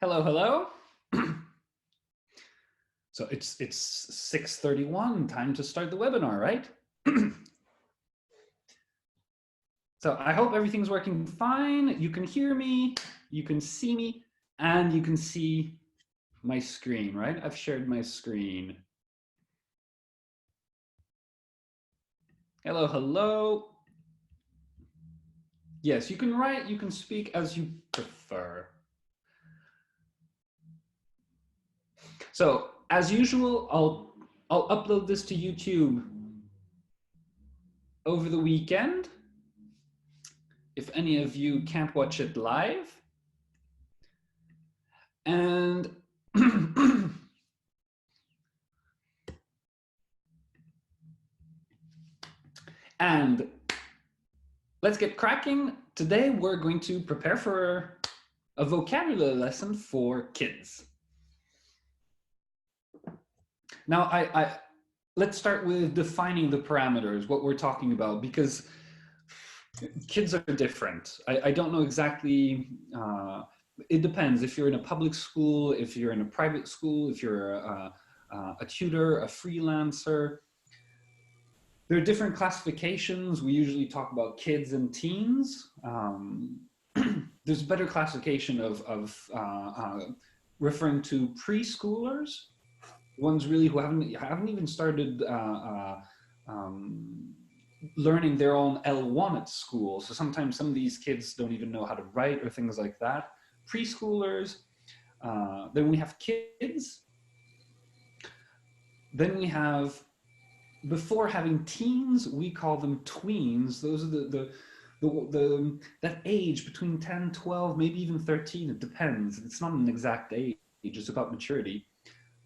Hello, hello. So it's 6:31, time to start the webinar, right? So I hope everything's working fine. You can hear me, you can see me, and you can see my screen, right? I've shared my screen. Hello, hello. Yes, you can write, you can speak as you prefer. So as usual, I'll upload this to YouTube over the weekend. If any of you can't watch it live. And and let's get cracking. Today we're going to prepare for a vocabulary lesson for kids. Now, let's start with defining the parameters, what we're talking about, because kids are different. I don't know exactly, it depends if you're in a public school, if you're in a private school, if you're a tutor, a freelancer. There are different classifications. We usually talk about kids and teens. There's a better classification of referring to preschoolers, ones really who haven't even started learning their own L1 at school. So sometimes some of these kids don't even know how to write or things like that. Preschoolers. Then we have kids. Then we have, before having teens, we call them tweens. Those are that age between 10, 12, maybe even 13. It depends. It's not an exact age. It's about maturity.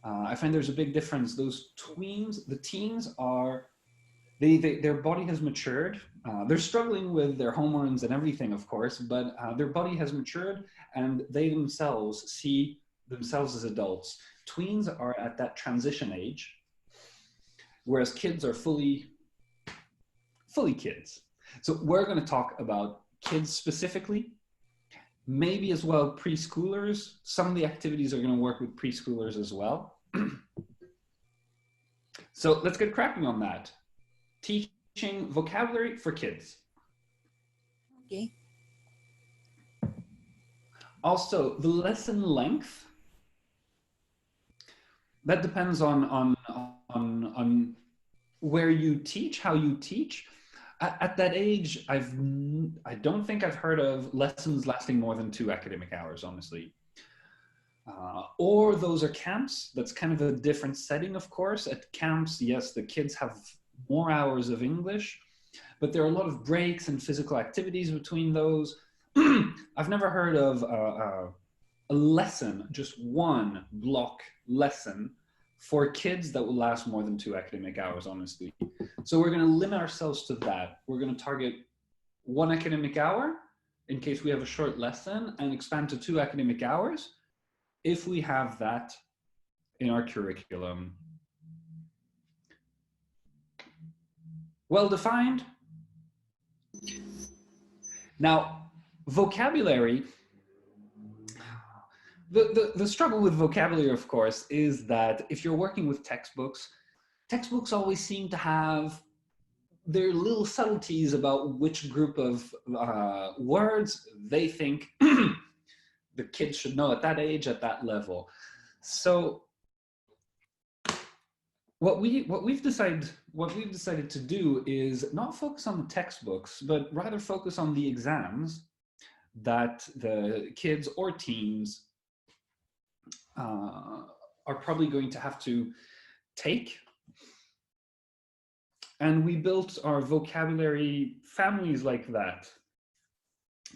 I find there's a big difference. Those tweens, the teens are, their body has matured. They're struggling with their hormones and everything, of course, but their body has matured and they themselves see themselves as adults. Tweens are at that transition age, whereas kids are fully kids. So we're going to talk about kids specifically, maybe as well preschoolers. Some of the activities are going to work with preschoolers as well. So let's get cracking on that. Teaching vocabulary for kids. Okay. Also, the lesson length, that depends on where you teach, how you teach. At that age, I don't think I've heard of lessons lasting more than 2 academic hours, honestly. Or those are camps. That's kind of a different setting, of course. At camps, yes, the kids have more hours of English, but there are a lot of breaks and physical activities between those. I've never heard of a lesson, just one block lesson for kids that will last more than 2 academic hours, honestly. So we're going to limit ourselves to that. We're going to target 1 academic hour in case we have a short lesson, and expand to 2 academic hours if we have that in our curriculum. Well defined? Now, vocabulary, the struggle with vocabulary, of course, is that if you're working with textbooks always seem to have their little subtleties about which group of words they think the kids should know at that age, at that level. So what we've decided to do is not focus on the textbooks, but rather focus on the exams that the kids or teens are probably going to have to take. And we built our vocabulary families like that.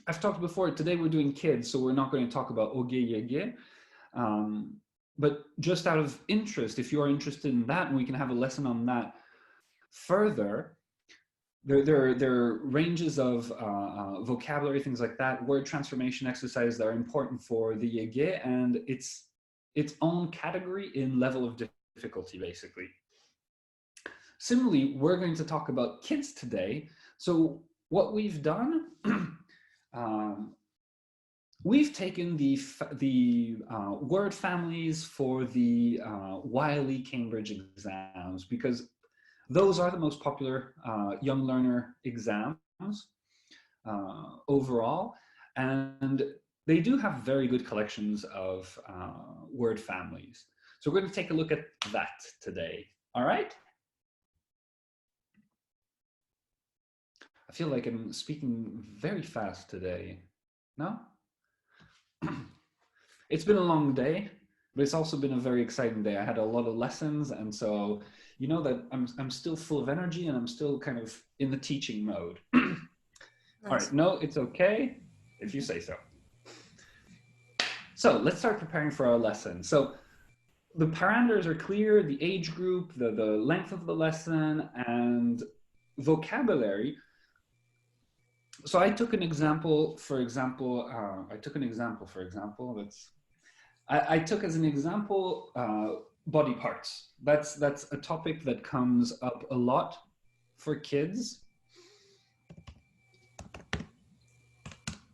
I've talked before, today we're doing kids, so we're not going to talk about oge yege. But just out of interest, if you're interested in that, and we can have a lesson on that further, there are ranges of vocabulary, things like that, word transformation exercises that are important for the yege, and its own category in level of difficulty, basically. Similarly, we're going to talk about kids today. So what we've done, we've taken the word families for the Wiley Cambridge exams because those are the most popular young learner exams overall, and they do have very good collections of word families. So we're going to take a look at that today. All right? I feel like I'm speaking very fast today. No? It's been a long day, but it's also been a very exciting day. I had a lot of lessons, and so you know that I'm still full of energy and I'm still kind of in the teaching mode. All right, no, it's okay if you say so. So let's start preparing for our lesson. So the parameters are clear, the age group, the length of the lesson, and vocabulary. So I took an example, for example, I took as an example body parts. That's a topic that comes up a lot for kids.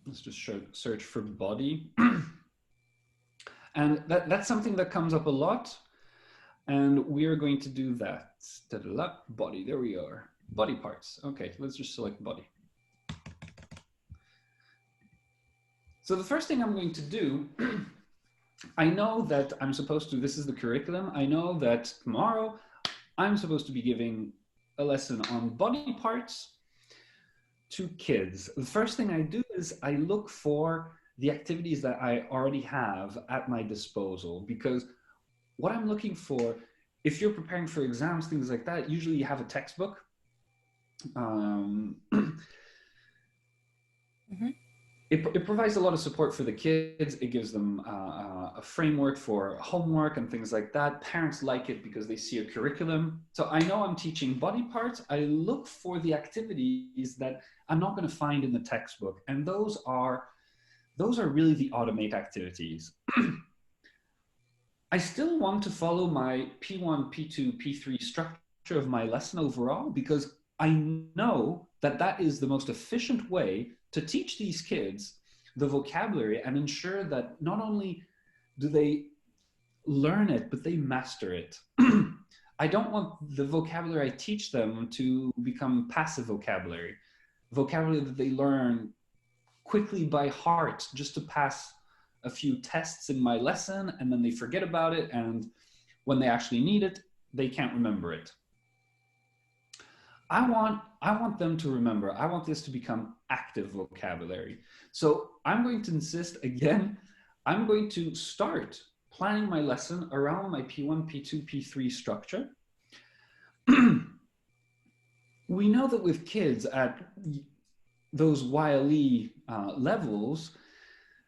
Let's just search for body. And that's something that comes up a lot. And we are going to do that. Body, there we are. Body parts. Okay, let's just select body. So the first thing I'm going to do, I know that I'm supposed to, this is the curriculum. I know that tomorrow I'm supposed to be giving a lesson on body parts to kids. The first thing I do is I look for the activities that I already have at my disposal, because what I'm looking for, if you're preparing for exams, things like that, usually you have a textbook. It provides a lot of support for the kids. It gives them a framework for homework and things like that. Parents like it because they see a curriculum. So I know I'm teaching body parts. I look for the activities that I'm not going to find in the textbook. And those are really the automate activities. I still want to follow my P1, P2, P3 structure of my lesson overall, because I know that that is the most efficient way to teach these kids the vocabulary and ensure that not only do they learn it, but they master it. I don't want the vocabulary I teach them to become passive vocabulary that they learn quickly by heart just to pass a few tests in my lesson, and then they forget about it, and when they actually need it, they can't remember it. I want them to remember. I want this to become active vocabulary. So I'm going to insist again, I'm going to start planning my lesson around my P1, P2, P3 structure. We know that with kids at those Wiley levels,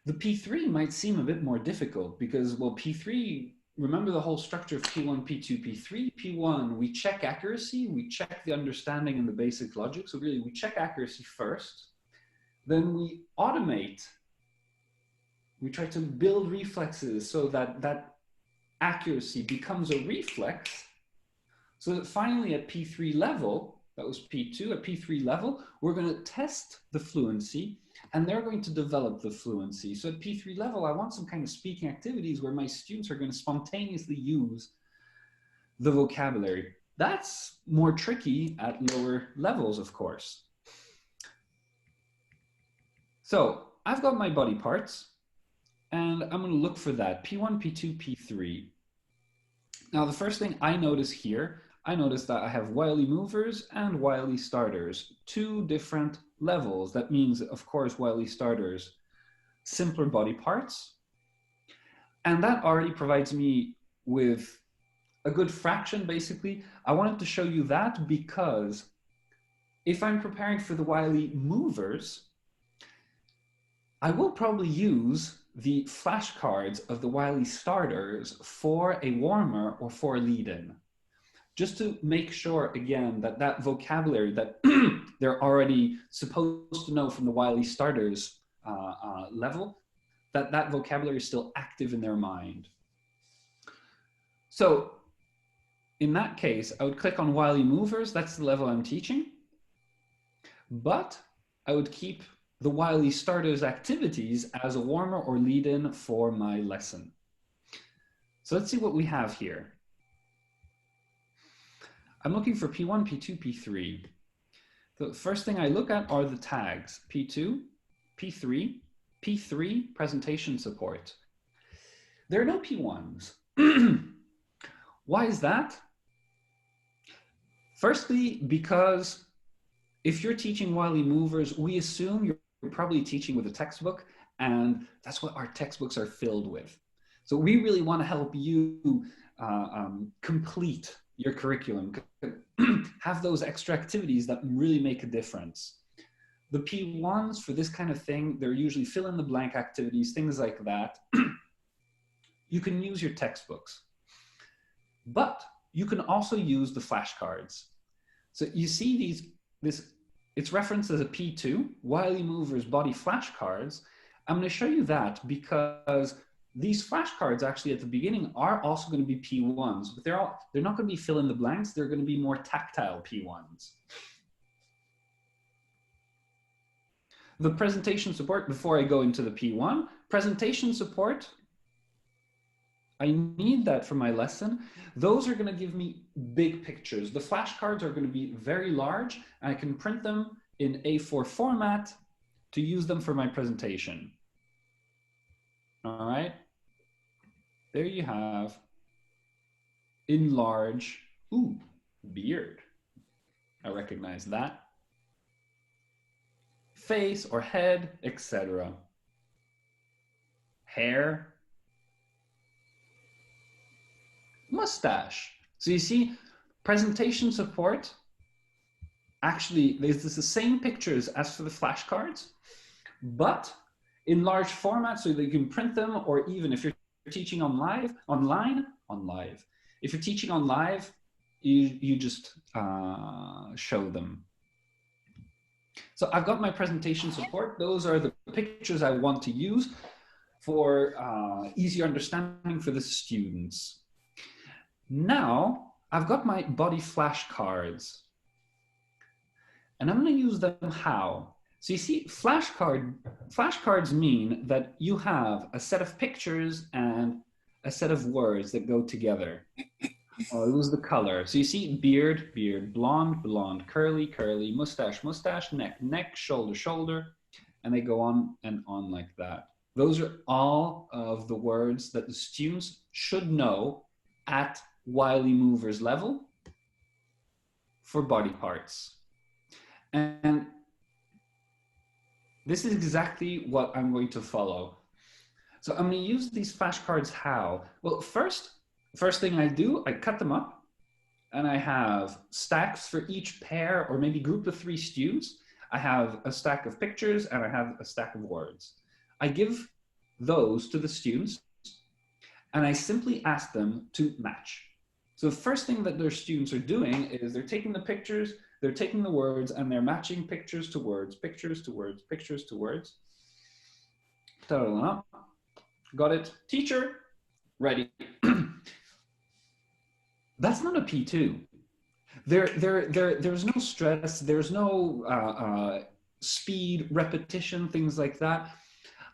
the P3 might seem a bit more difficult because, well, P3, remember the whole structure of P1, P2, P3. P1, we check accuracy, we check the understanding and the basic logic. So really, we check accuracy first. Then we automate. We try to build reflexes so that that accuracy becomes a reflex. So that finally at P3 level, that was P2, at P3 level, we're going to test the fluency, and they're going to develop the fluency. So at P3 level, I want some kind of speaking activities where my students are going to spontaneously use the vocabulary. That's more tricky at lower levels, of course. So I've got my body parts, and I'm going to look for that, P1, P2, P3. Now, the first thing I notice here, I notice that I have Wiley movers and Wiley starters, two different levels. That means, of course, Wiley starters, simpler body parts. And that already provides me with a good fraction, basically. I wanted to show you that because if I'm preparing for the Wiley movers, I will probably use the flashcards of the Wiley starters for a warmer or for a lead-in, just to make sure, again, that that vocabulary that they're already supposed to know from the Wiley starters level, that that vocabulary is still active in their mind. So in that case, I would click on Wiley movers. That's the level I'm teaching. But I would keep the Wiley Starters activities as a warmer or lead-in for my lesson. So let's see what we have here. I'm looking for P1, P2, P3. The first thing I look at are the tags, P2, P3, P3, presentation support. There are no P1s. Why is that? Firstly, because if you're teaching Wiley Movers, we assume you're probably teaching with a textbook, and that's what our textbooks are filled with. So we really want to help you complete your curriculum, have those extra activities that really make a difference. The P1s for this kind of thing, they're usually fill in the blank activities, things like that. You can use your textbooks, but you can also use the flashcards. So you see it's referenced as a P2, Wiley Movers Body Flashcards. I'm going to show you that because these flashcards actually at the beginning are also going to be P1s, but they're not going to be fill in the blanks. They're going to be more tactile P1s. The presentation support, before I go into the P1, presentation support, I need that for my lesson. Those are going to give me big pictures. The flashcards are going to be very large, and I can print them in A4 format to use them for my presentation. All right, there you have enlarge, ooh, beard. I recognize that. Face or head, etc. Hair. Mustache. So you see, presentation support, actually, there's the same pictures as for the flashcards, but in large format so that you can print them, or even if you're teaching online, if you're teaching on live, you just show them. So I've got my presentation support. Those are the pictures I want to use for easier understanding for the students. Now I've got my body flashcards, and I'm going to use them how? So you see, flashcards mean that you have a set of pictures and a set of words that go together. Oh, it was the color. So you see beard, beard, blonde, blonde, curly, curly, mustache, mustache, neck, neck, shoulder, shoulder, and they go on and on like that. Those are all of the words that the students should know at Wiley Movers level for body parts. And this is exactly what I'm going to follow. So I'm going to use these flashcards how? Well, first thing I do, I cut them up, and I have stacks for each pair or maybe group of 3 students. I have a stack of pictures and I have a stack of words. I give those to the students and I simply ask them to match. So the first thing that their students are doing is they're taking the pictures, they're taking the words, and they're matching pictures to words, pictures to words, pictures to words. Ta-da-da. Got it. Teacher, ready. That's not a P2. There's no stress, there's no speed, repetition, things like that.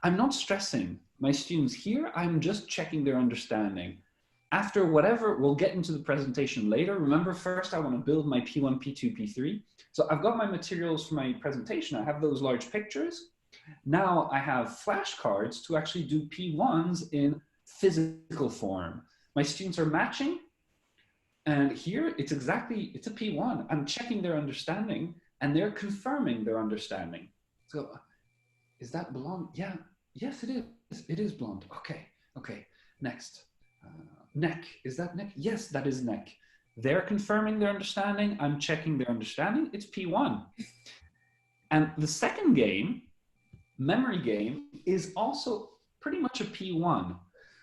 I'm not stressing my students here, I'm just checking their understanding. After whatever, we'll get into the presentation later. Remember, first I want to build my P1, P2, P3. So I've got my materials for my presentation. I have those large pictures. Now I have flashcards to actually do P1s in physical form. My students are matching. And here it's a P1. I'm checking their understanding and they're confirming their understanding. So is that blonde? Yeah, yes, it is. It is blonde. Okay, next. Neck, is that neck? Yes, that is neck. They're confirming their understanding. I'm checking their understanding. It's P1. And the second game, memory game, is also pretty much a P1.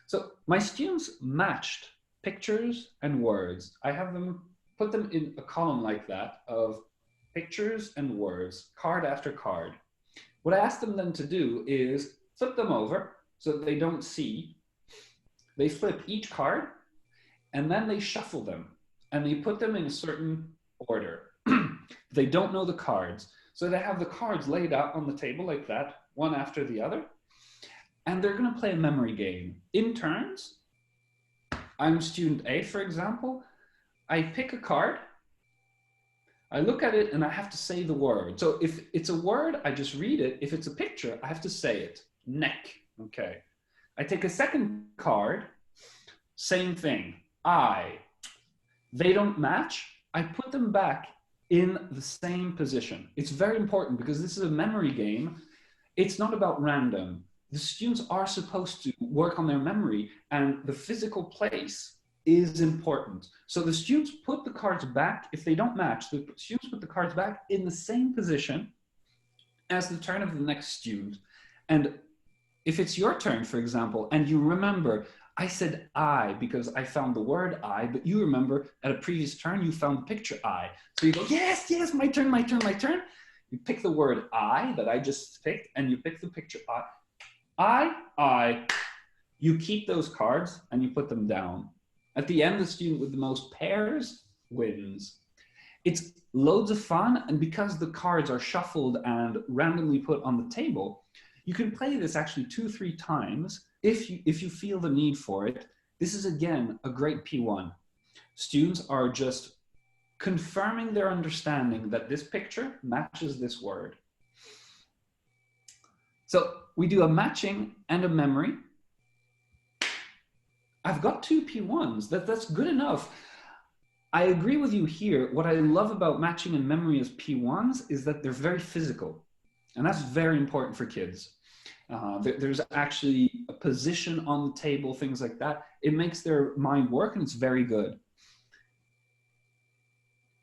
So my students matched pictures and words. I have them put them in a column like that of pictures and words, card after card. What I ask them then to do is flip them over so that they don't see. They flip each card and then they shuffle them and they put them in a certain order. They don't know the cards. So they have the cards laid out on the table like that, one after the other, and they're going to play a memory game in turns. I'm student A, for example. I pick a card, I look at it, and I have to say the word. So if it's a word, I just read it. If it's a picture, I have to say it. Neck. Okay. I take a second card, same thing. I. They don't match. I put them back in the same position. It's very important because this is a memory game. It's not about random. The students are supposed to work on their memory, and the physical place is important. So the students put the cards back. If they don't match, the students put the cards back in the same position as the turn of the next student. And if it's your turn, for example, and you remember, I said I because I found the word I, but you remember at a previous turn, you found the picture I. So you go, yes, yes, my turn, my turn, my turn. You pick the word I that I just picked, and you pick the picture I. You keep those cards and you put them down. At the end, the student with the most pairs wins. It's loads of fun, and because the cards are shuffled and randomly put on the table, you can play this actually 2-3 times if you feel the need for it. This is, again, a great P1. Students are just confirming their understanding that this picture matches this word. So we do a matching and a memory. I've got 2 P1s. That's good enough. I agree with you here. What I love about matching and memory as P1s is that they're very physical. And that's very important for kids. There's actually a position on the table, things like that. It makes their mind work, and it's very good.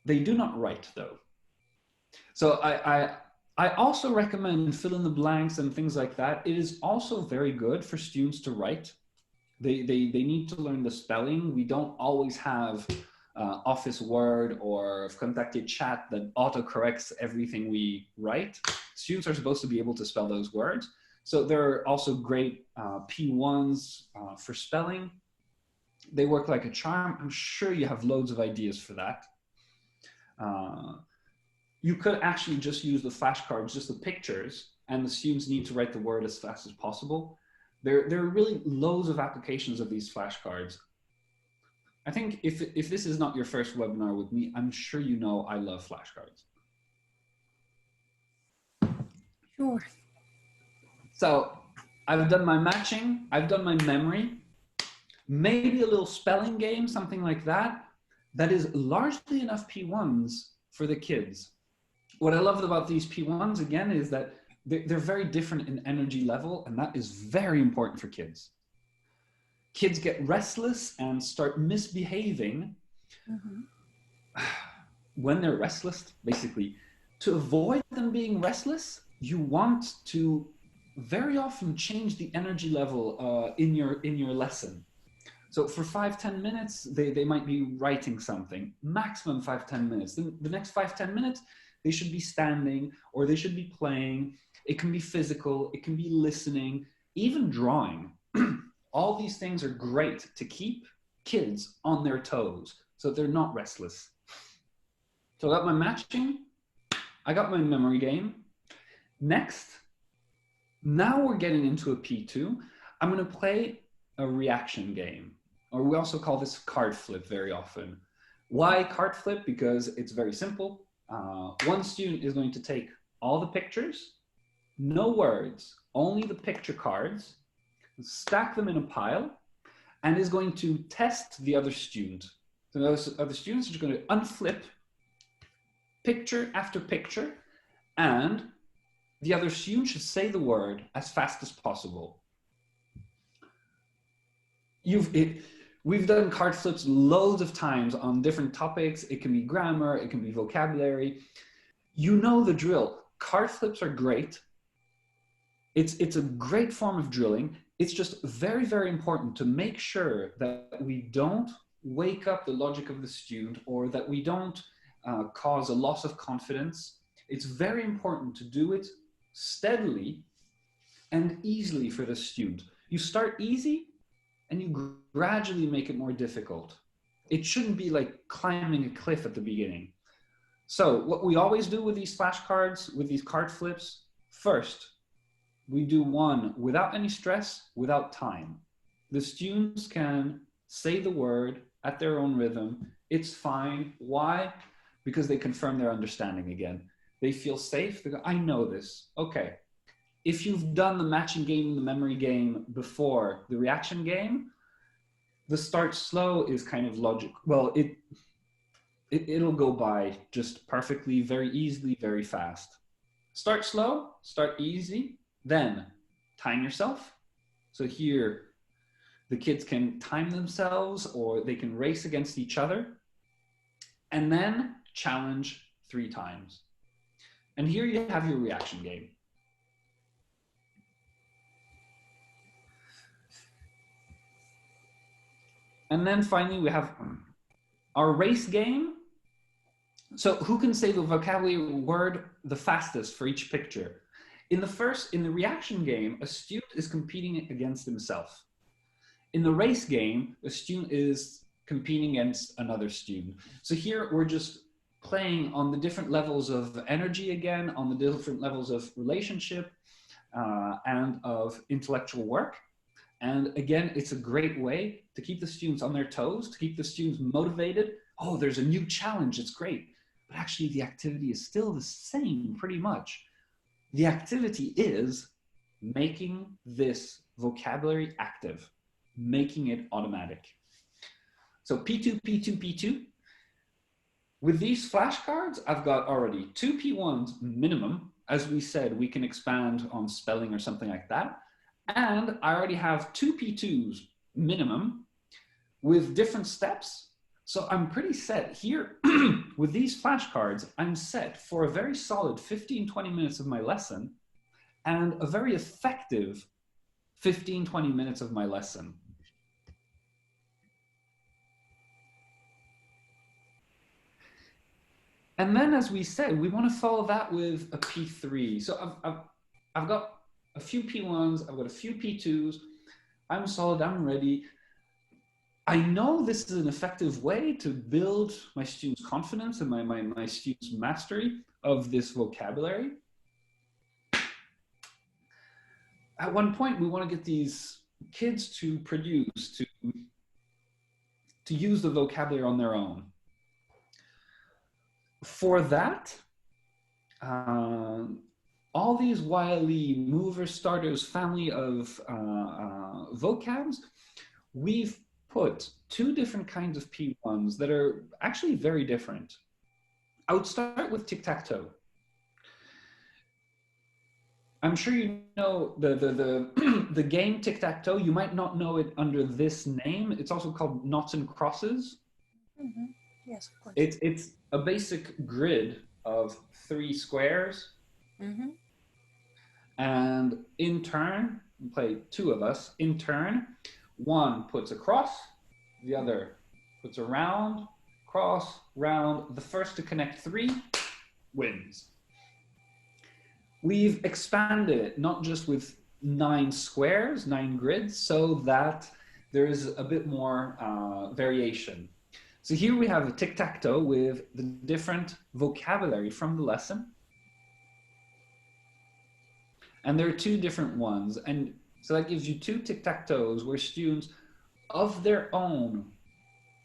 They do not write, though. So I also recommend fill in the blanks and things like that. It is also very good for students to write. They need to learn the spelling. We don't always have Office Word or Contacted Chat that autocorrects everything we write. Students are supposed to be able to spell those words. So there are also great P1s for spelling. They work like a charm. I'm sure you have loads of ideas for that. You could actually just use the flashcards, just the pictures, and the students need to write the word as fast as possible. There are really loads of applications of these flashcards. I think if this is not your first webinar with me, I'm sure you know I love flashcards. Sure. So I've done my matching, I've done my memory, maybe a little spelling game, something like that. That is largely enough P1s for the kids. What I love about these P1s, again, is that they're very different in energy level, and that is very important for kids. Kids get restless and start misbehaving when they're restless. Basically, to avoid them being restless, you want to very often change the energy level in your lesson. So for 5-10 minutes, they might be writing something, maximum 5-10 minutes. Then the next 5-10 minutes, they should be standing or they should be playing. It can be physical, it can be listening, even drawing. All these things are great to keep kids on their toes so they're not restless. So I got my matching, I got my memory game. Next, now we're getting into a P2. I'm gonna play a reaction game, or we also call this card flip very often. Why card flip? Because it's very simple. One student is going to take all the pictures, no words, only the picture cards, stack them in a pile, and is going to test the other student. So those other students are going to unflip picture after picture, and the other student should say the word as fast as possible. We've done card flips loads of times on different topics. It can be grammar, it can be vocabulary. You know the drill. Card flips are great. It's a great form of drilling. It's just very, very important to make sure that we don't wake up the logic of the student or that we don't cause a loss of confidence. It's very important to do it steadily and easily for the student. You start easy and you gradually make it more difficult. It shouldn't be like climbing a cliff at the beginning. So what we always do with these flashcards, with these card flips, first, we do one without any stress, without time. The students can say the word at their own rhythm. It's fine. Why? Because they confirm their understanding again. They feel safe. They go, I know this. Okay. If you've done the matching game, the memory game before the reaction game, the start slow is kind of logic. Well, it'll go by just perfectly, very easily, very fast. Start slow, start easy, then time yourself. So here, the kids can time themselves or they can race against each other. And then challenge 3 times. And here you have your reaction game. And then finally, we have our race game. So who can say the vocabulary word the fastest for each picture? In the reaction game, a student is competing against himself. In the race game, a student is competing against another student. So here we're just playing on the different levels of energy again, on the different levels of relationship and of intellectual work. And again, it's a great way to keep the students on their toes, to keep the students motivated. Oh, there's a new challenge, it's great. But actually the activity is still the same pretty much. The activity is making this vocabulary active, making it automatic. So P2, P2, P2. With these flashcards, I've got already 2 P1s minimum. As we said, we can expand on spelling or something like that. And I already have 2 P2s minimum with different steps. So I'm pretty set here with these flashcards. I'm set for a very solid 15-20 minutes of my lesson and a very effective 15-20 minutes of my lesson. And then, as we said, we want to follow that with a P3. So I've got a few P1s, I've got a few P2s. I'm solid, I'm ready. I know this is an effective way to build my students' confidence and my students' mastery of this vocabulary. At one point, we want to get these kids to produce, to use the vocabulary on their own. For that, all these Wiley Mover Starters family of vocabs, we've put 2 different kinds of P1s that are actually very different. I would start with Tic Tac Toe. I'm sure you know the game Tic Tac Toe. You might not know it under this name. It's also called Noughts and Crosses. Mm-hmm. Yes, of course. It's a basic grid of 3 squares. Mm-hmm. And in turn, we play 2 of us. In turn, one puts a cross, the other puts a round, cross, round. The first to connect 3 wins. We've expanded it, not just with 9 squares, 9 grids, so that there is a bit more variation. So here we have a tic-tac-toe with the different vocabulary from the lesson. And there are 2 different ones. And so that gives you 2 tic-tac-toes where students, of their own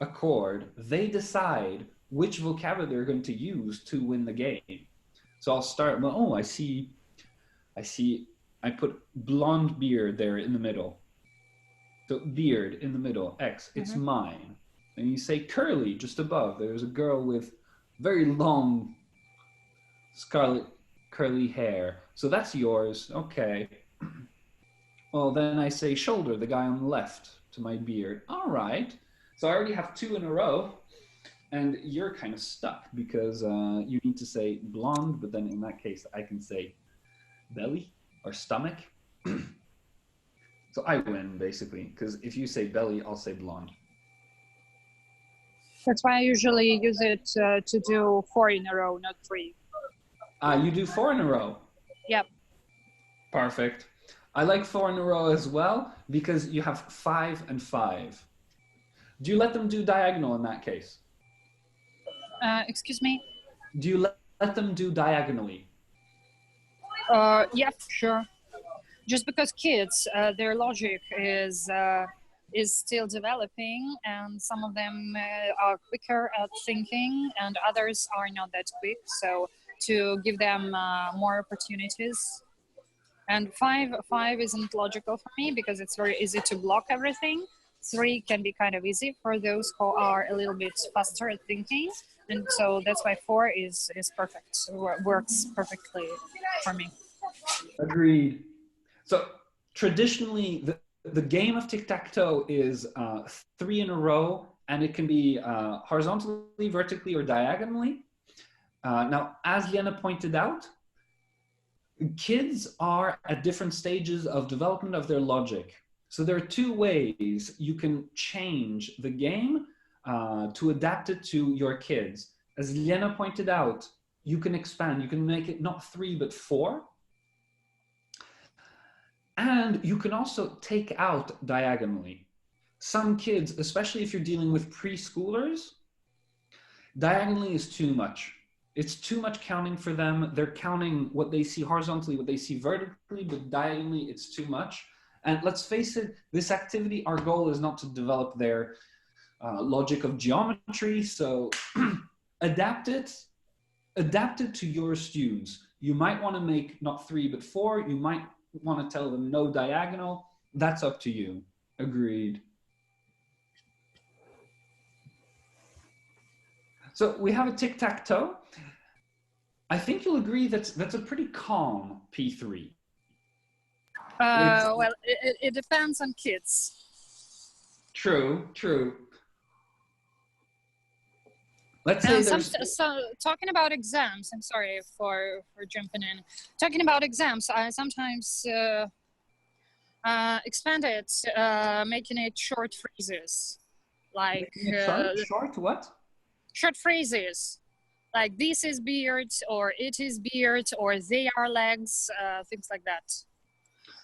accord, they decide which vocabulary they're going to use to win the game. So I'll start, well, oh, I see, I put blonde beard there in the middle. So beard in the middle, X, it's mine. And you say curly just above. There's a girl with very long scarlet curly hair. So that's yours, okay. Well, then I say shoulder, the guy on the left to my beard. All right. So I already have 2 in a row. And you're kind of stuck because you need to say blonde, but then in that case, I can say belly or stomach. So I win, basically, because if you say belly, I'll say blonde. That's why I usually use it to do 4 in a row, not 3. You do 4 in a row? Yep. Perfect. I like 4 in a row as well because you have 5 and 5. Do you let them do diagonal in that case? Excuse me? Do you let them do diagonally? Yeah, sure. Just because kids, their logic is still developing, and some of them are quicker at thinking, and others are not that quick. So to give them more opportunities. And five isn't logical for me because it's very easy to block everything. Three can be kind of easy for those who are a little bit faster at thinking, and so that's why four is perfect. Works perfectly for me. Agreed. So traditionally, the game of tic-tac-toe is 3 in a row, and it can be horizontally, vertically, or diagonally. Now, as Lena pointed out, kids are at different stages of development of their logic. So there are 2 ways you can change the game to adapt it to your kids. As Lena pointed out, you can expand, you can make it not 3, but 4. And you can also take out diagonally. Some kids, especially if you're dealing with preschoolers, diagonally is too much. It's too much counting for them. They're counting what they see horizontally, what they see vertically, but diagonally it's too much. And let's face it, this activity, our goal is not to develop their logic of geometry. So adapt it to your students. You might want to make not 3, but 4. You might want to tell them no diagonal. That's up to you. Agreed. So we have a tic-tac-toe. I think you'll agree that's a pretty calm P3. Well, it depends on kids. True. Let's say so talking about exams, I'm sorry for jumping in. Talking about exams, I sometimes expand it, making it short phrases. Like short what? Short phrases. Like this is beard, or it is beard, or they are legs, things like that.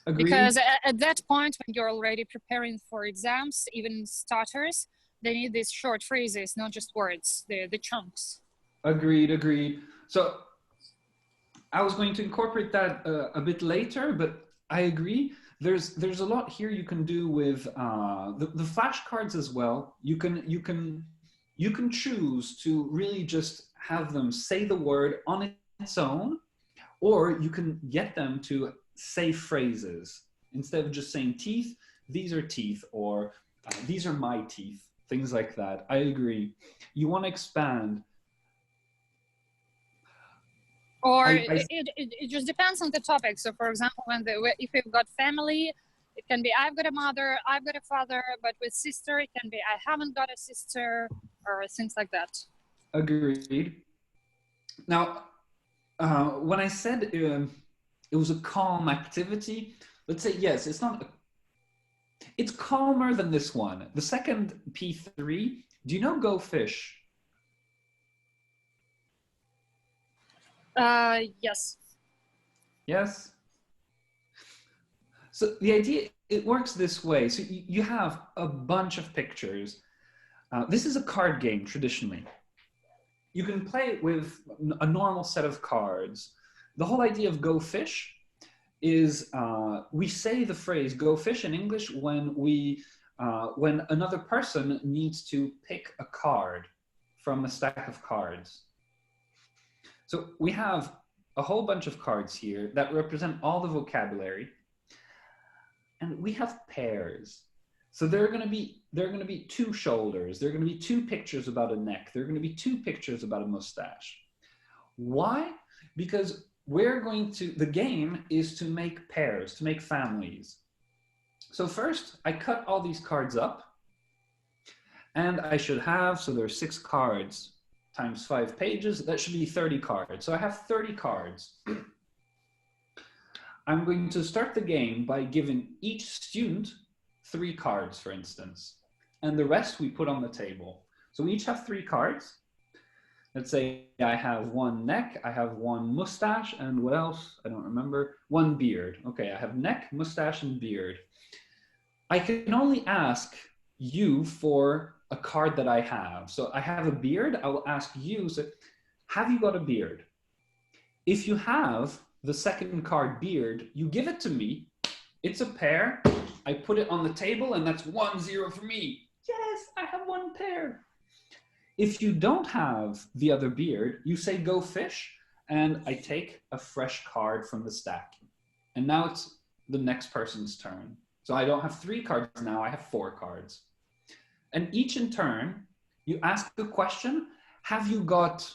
Agreed. Because at that point, when you're already preparing for exams, even starters, they need these short phrases, not just words, the chunks. Agreed. So I was going to incorporate that a bit later, but I agree. There's a lot here you can do with the flashcards as well. You can choose to really just have them say the word on its own, or you can get them to say phrases. Instead of just saying teeth, these are teeth, or these are my teeth, things like that. I agree. You want to expand. Or it just depends on the topic. So for example, if you've got family, it can be I've got a mother, I've got a father, but with sister, it can be I haven't got a sister, or things like that. Agreed. Now, when I said it was a calm activity, let's say, yes, it's calmer than this one. The second P3, do you know go fish? Yes. Yes? So the idea, it works this way. So you have a bunch of pictures. This is a card game, traditionally. You can play it with a normal set of cards. The whole idea of go fish is we say the phrase go fish in English when another person needs to pick a card from a stack of cards. So we have a whole bunch of cards here that represent all the vocabulary, and we have pairs. So there are going to be 2 shoulders. There are going to be 2 pictures about a neck. There are going to be 2 pictures about a mustache. Why? Because the game is to make pairs, to make families. So first, I cut all these cards up, and I should have, so there's 6 cards times 5 pages, that should be 30 cards. So I have 30 cards. I'm going to start the game by giving each student 3 cards, for instance, and the rest we put on the table. So we each have 3 cards. Let's say I have 1 neck, I have 1 mustache, and what else? I don't remember. 1 beard. Okay, I have neck, mustache, and beard. I can only ask you for a card that I have. So I have a beard. I will ask you, so have you got a beard? If you have the second card, beard, you give it to me. It's a pair. I put it on the table, and that's 1-0 for me. Yes, I have one pair. If you don't have the other beard, you say go fish, and I take a fresh card from the stack. And now it's the next person's turn. So I don't have 3 cards now, I have 4 cards. And each in turn, you ask the question, have you got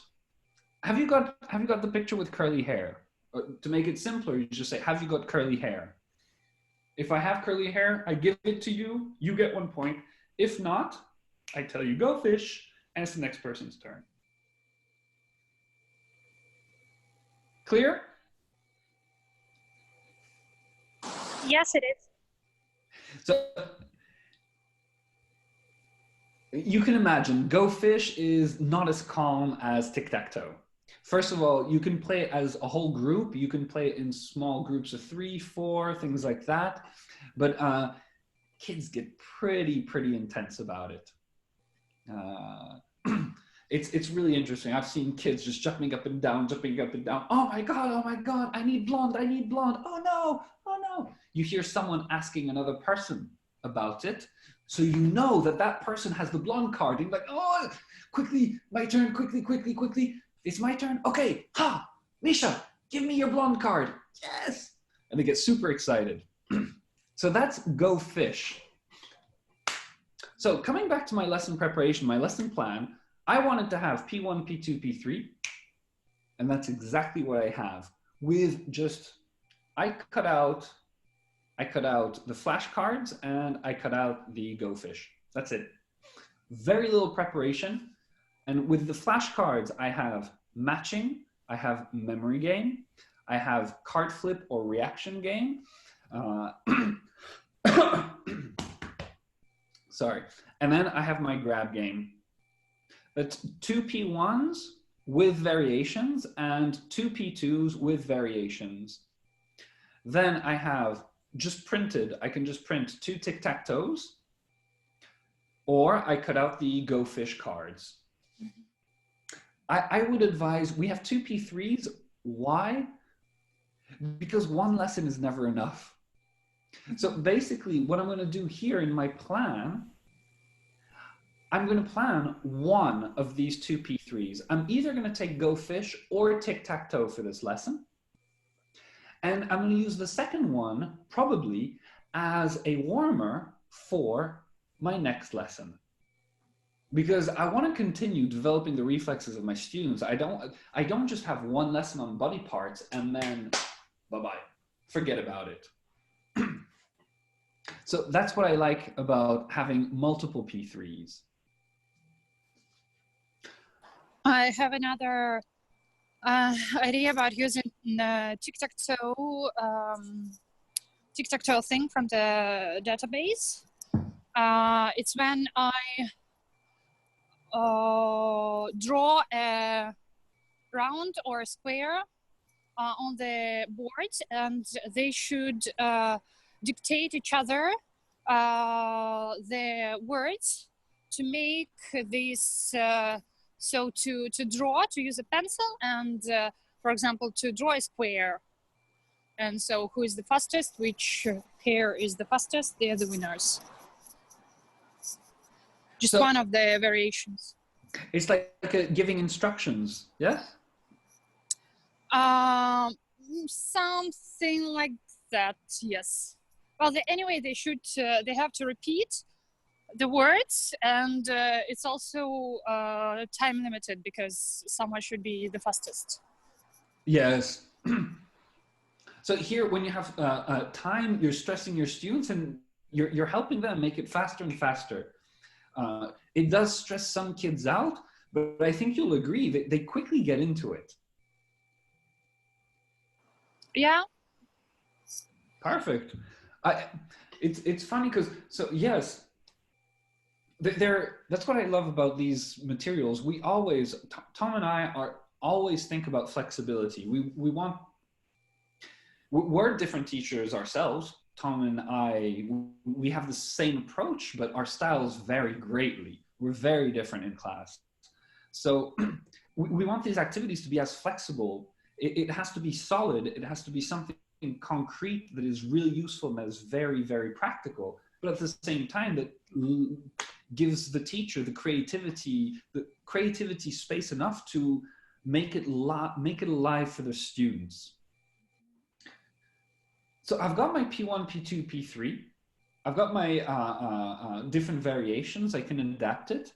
the picture with curly hair? Or to make it simpler, you just say, have you got curly hair? If I have curly hair, I give it to you, you get 1 point. If not, I tell you go fish, and it's the next person's turn. Clear? Yes, it is. So you can imagine, Go Fish is not as calm as Tic Tac Toe. First of all, you can play it as a whole group. You can play it in small groups of 3, 4, things like that. But kids get pretty intense about it. It's really interesting. I've seen kids just jumping up and down. Oh my God, I need blonde. Oh no. You hear someone asking another person about it. So you know that person has the blonde card. And you're like, oh, quickly, my turn, quickly. It's my turn. Okay, Misha, give me your blonde card. Yes. And they get super excited. So that's Go Fish. So coming back to my lesson preparation, my lesson plan, I wanted to have P1, P2, P3, and that's exactly what I have. With just, I cut out the flashcards and I cut out the Go Fish. That's it. Very little preparation. And with the flashcards, I have matching, I have memory game, I have card flip or reaction game. Sorry. And then I have my grab game. That's 2 P1s with variations and 2 P2s with variations. Then I have just printed, I can just print 2 Tic Tac Toes, or I cut out the Go Fish cards. I would advise, we have 2 P3s. Why? Because one lesson is never enough. So basically what I'm going to do here in my plan, I'm going to plan one of these 2 P3s. I'm either going to take Go Fish or Tic Tac Toe for this lesson. And I'm going to use the second one probably as a warmer for my next lesson. Because I want to continue developing the reflexes of my students. I don't just have one lesson on body parts and then bye-bye, forget about it. So that's what I like about having multiple P3s. I have another idea about using tic-tac-toe thing from the database. It's when I draw a round or a square on the board, and they should dictate each other the words to make this, so to draw, to use a pencil, and for example, to draw a square. And so who is the fastest, which pair is the fastest, they are the winners. Just so, one of the variations. It's like giving instructions, yes? Something like that, yes. Well, anyway, they have to repeat the words, and it's also time limited because someone should be the fastest. Yes. So here, when you have time, you're stressing your students and you're helping them make it faster and faster. It does stress some kids out, but I think you'll agree that they quickly get into it. Yeah. Perfect. It's funny because, so yes, that's what I love about these materials. We always, Tom and I always think about flexibility. We're different teachers ourselves. Tom and I, we have the same approach, but our styles vary greatly. We're very different in class. So we want these activities to be as flexible. It has to be solid. It has to be something concrete that is really useful and that is very, very practical. But at the same time, that gives the teacher the creativity space enough to make it alive for the students. So I've got my P1, P2, P3. I've got my different variations. I can adapt it.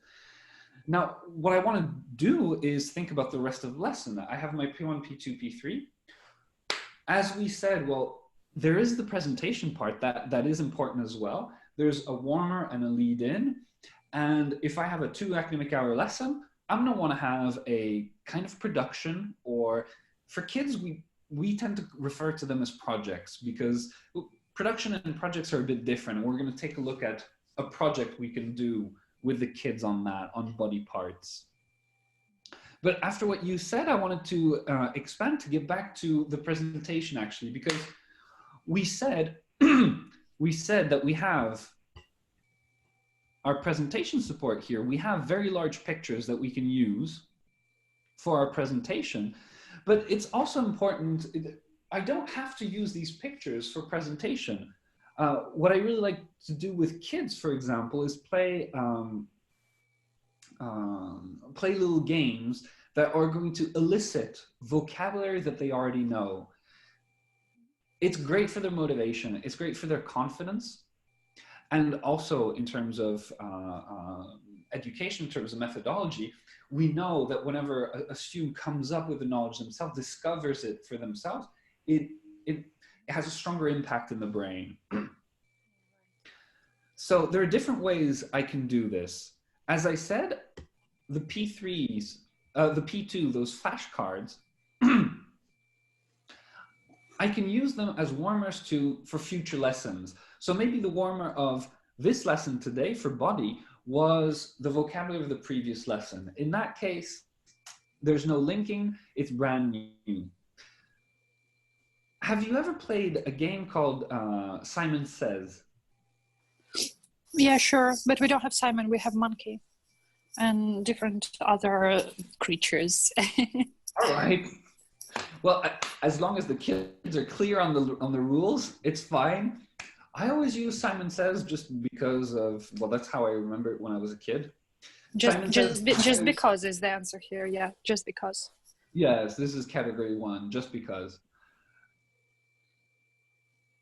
Now, what I want to do is think about the rest of the lesson. I have my P1, P2, P3. As we said, well, there is the presentation part that is important as well. There's a warmer and a lead in. And if I have a 2 academic hour lesson, I'm going to want to have a kind of production, or for kids, we tend to refer to them as projects, because production and projects are a bit different. And we're going to take a look at a project we can do with the kids on that, on body parts. But after what you said, I wanted to expand to get back to the presentation, actually, because we said, that we have our presentation support here. We have very large pictures that we can use for our presentation, but it's also important, I don't have to use these pictures for presentation. What I really like to do with kids, for example, is play little games that are going to elicit vocabulary that they already know. It's great for their motivation. It's great for their confidence. And also in terms of education, in terms of methodology, we know that whenever a student comes up with the knowledge themselves, discovers it for themselves, it has a stronger impact in the brain. So there are different ways I can do this. As I said, the P3s, the P2, those flashcards, I can use them as warmers for future lessons. So maybe the warmer of this lesson today for body was the vocabulary of the previous lesson. In that case, there's no linking, it's brand new. Have you ever played a game called Simon Says? Yeah, sure. But we don't have Simon, we have Monkey and different other creatures. All right. Well, as long as the kids are clear on the rules, it's fine. I always use Simon Says just because of, well, that's how I remember it when I was a kid. Just because is the answer here. Yeah, just because. Yes, this is category 1, just because.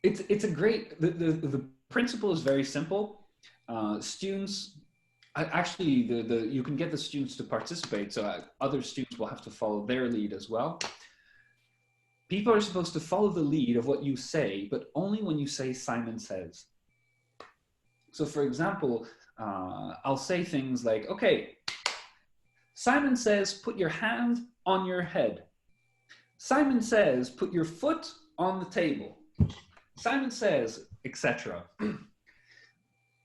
It's a great, the principle is very simple. Students, actually, you can get the students to participate, so other students will have to follow their lead as well. People are supposed to follow the lead of what you say, but only when you say Simon Says. So for example, I'll say things like, okay, Simon says, put your hand on your head. Simon says, put your foot on the table. Simon says, etc.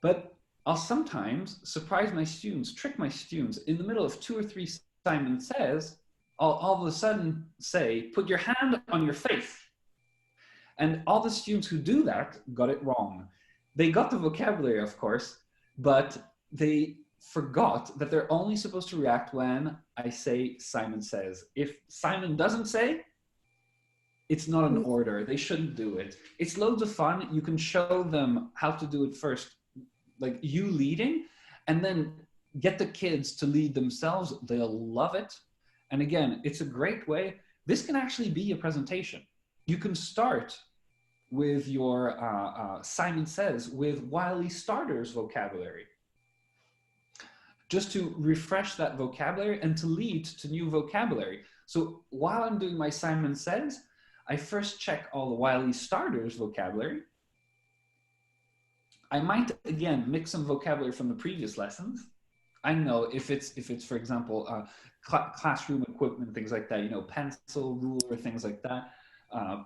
But I'll sometimes surprise my students, trick my students. In the middle of 2 or 3 Simon Says, I'll all of a sudden say, put your hand on your face. And all the students who do that got it wrong. They got the vocabulary, of course, but they forgot that they're only supposed to react when I say Simon Says. If Simon doesn't say, it's not an order. They shouldn't do it. It's loads of fun. You can show them how to do it first, like you leading, and then get the kids to lead themselves. They'll love it. And again, it's a great way. This can actually be a presentation. You can start with your Simon Says with Wiley Starters vocabulary, just to refresh that vocabulary and to lead to new vocabulary. So while I'm doing my Simon Says, I first check all the Wiley Starters vocabulary. I might, again, mix some vocabulary from the previous lessons. I know if it's for example, classroom equipment, things like that, you know, pencil, ruler, things like that.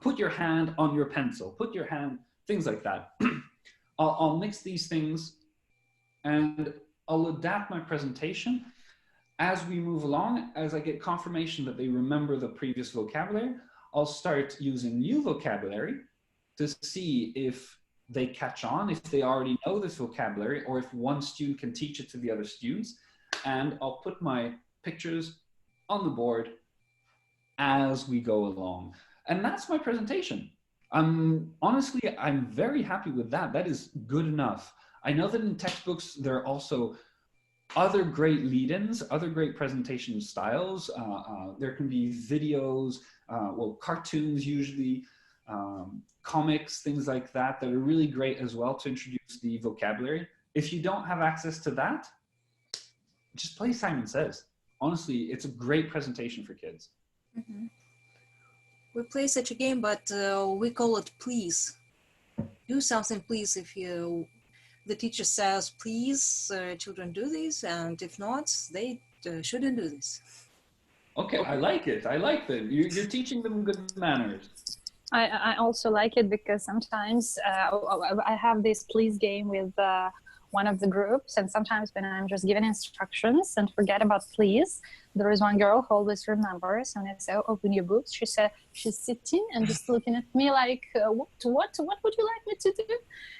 Put your hand on your pencil, put your hand, things like that. I'll mix these things and I'll adapt my presentation as we move along. As I get confirmation that they remember the previous vocabulary, I'll start using new vocabulary to see if they catch on, if they already know this vocabulary, or if one student can teach it to the other students. And I'll put my pictures on the board as we go along. And that's my presentation. Honestly, I'm very happy with that. That is good enough. I know that in textbooks, there are also other great lead-ins, other great presentation styles. There can be videos, well, cartoons usually, comics, things like that, that are really great as well to introduce the vocabulary. If you don't have access to that, just play Simon Says. Honestly, it's a great presentation for kids. Mm-hmm. We play such a game, but we call it please. Do something, please. If the teacher says, please, children do this, and if not, they shouldn't do this. Okay, I like it. I like that. You're teaching them good manners. I also like it because sometimes I have this please game with one of the groups, and sometimes when I'm just giving instructions and forget about please, there is one girl who always remembers, and I say, oh, open your books. She said she's sitting and just looking at me like, what would you like me to do?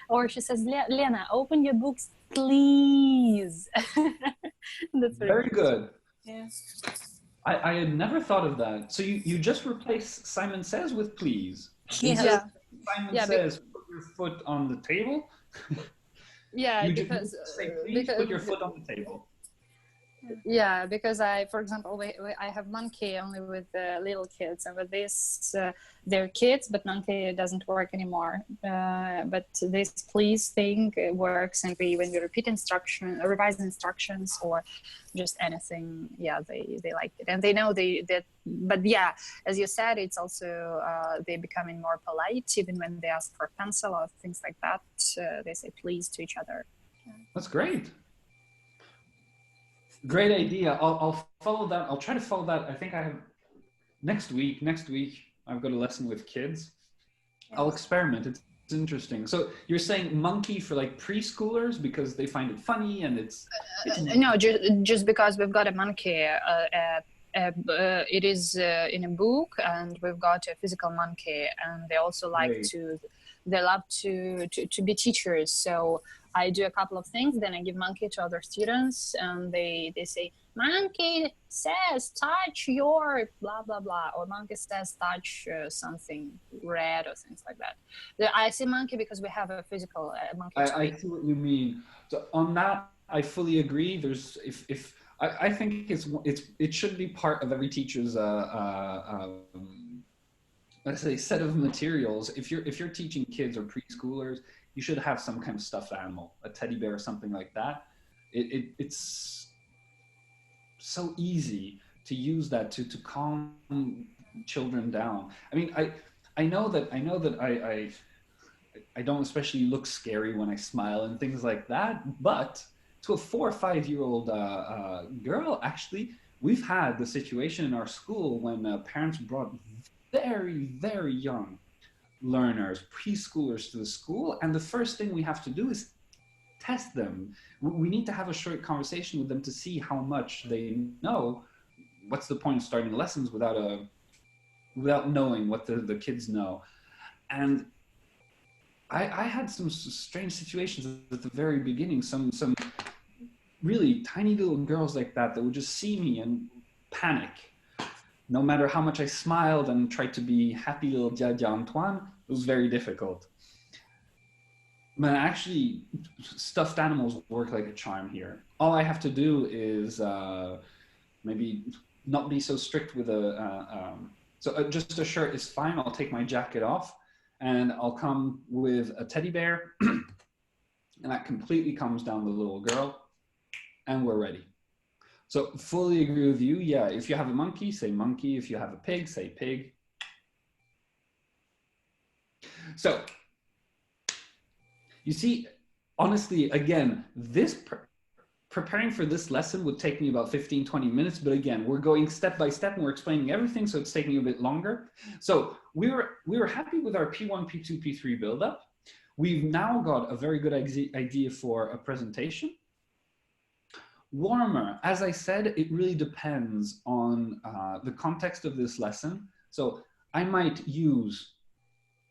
Or she says, Lena, open your books, please. That's very good. Yeah. I had never thought of that. So you just replace Simon Says with please. Yeah. Simon Says, put your foot on the table. Yeah, you because just say, please put your foot on the table. Yeah, because for example, I have monkey only with little kids, and with this, they're kids, but monkey doesn't work anymore. But this please thing works, and when we repeat revise instructions, or just anything, yeah, they like it, and they know that. But yeah, as you said, it's also they're becoming more polite, even when they ask for a pencil or things like that. They say please to each other. That's great. Great idea. I'll follow that. I'll try to follow that. I think I have next week I've got a lesson with kids. I'll experiment. It's interesting. So you're saying monkey for like preschoolers because they find it funny, and it's no, just because we've got a monkey. It is in a book, and we've got a physical monkey, and they also like they love to be teachers. So I do a couple of things, then I give monkey to other students, and they say, monkey says touch your blah blah blah, or monkey says touch something red, or things like that. I say monkey because we have a physical monkey. I see what you mean. So on that, I fully agree. There's I think it should be part of every teacher's let's say set of materials. If you're teaching kids or preschoolers, you should have some kind of stuffed animal, a teddy bear or something like that. It's so easy to use that to calm children down. I mean, I know that I don't especially look scary when I smile and things like that, but to a 4 or 5 year old girl, actually, we've had the situation in our school when parents brought very, very young learners, preschoolers to the school, and the first thing we have to do is test them. We need to have a short conversation with them to see how much they know. What's the point of starting lessons without knowing what the kids know? And I had some strange situations at the very beginning, some really tiny little girls like that would just see me and panic. No matter how much I smiled and tried to be happy little Dja Antoine, it was very difficult. But actually, stuffed animals work like a charm here. All I have to do is maybe not be so strict with just a shirt is fine. I'll take my jacket off, and I'll come with a teddy bear, and that completely calms down the little girl, and we're ready. So fully agree with you. Yeah, if you have a monkey, say monkey. If you have a pig, say pig. So you see, honestly, again, preparing for this lesson would take me about 15, 20 minutes. But again, we're going step by step and we're explaining everything. So it's taking a bit longer. So we were happy with our P1, P2, P3 buildup. We've now got a very good idea for a presentation. Warmer, as I said, it really depends on the context of this lesson. So I might use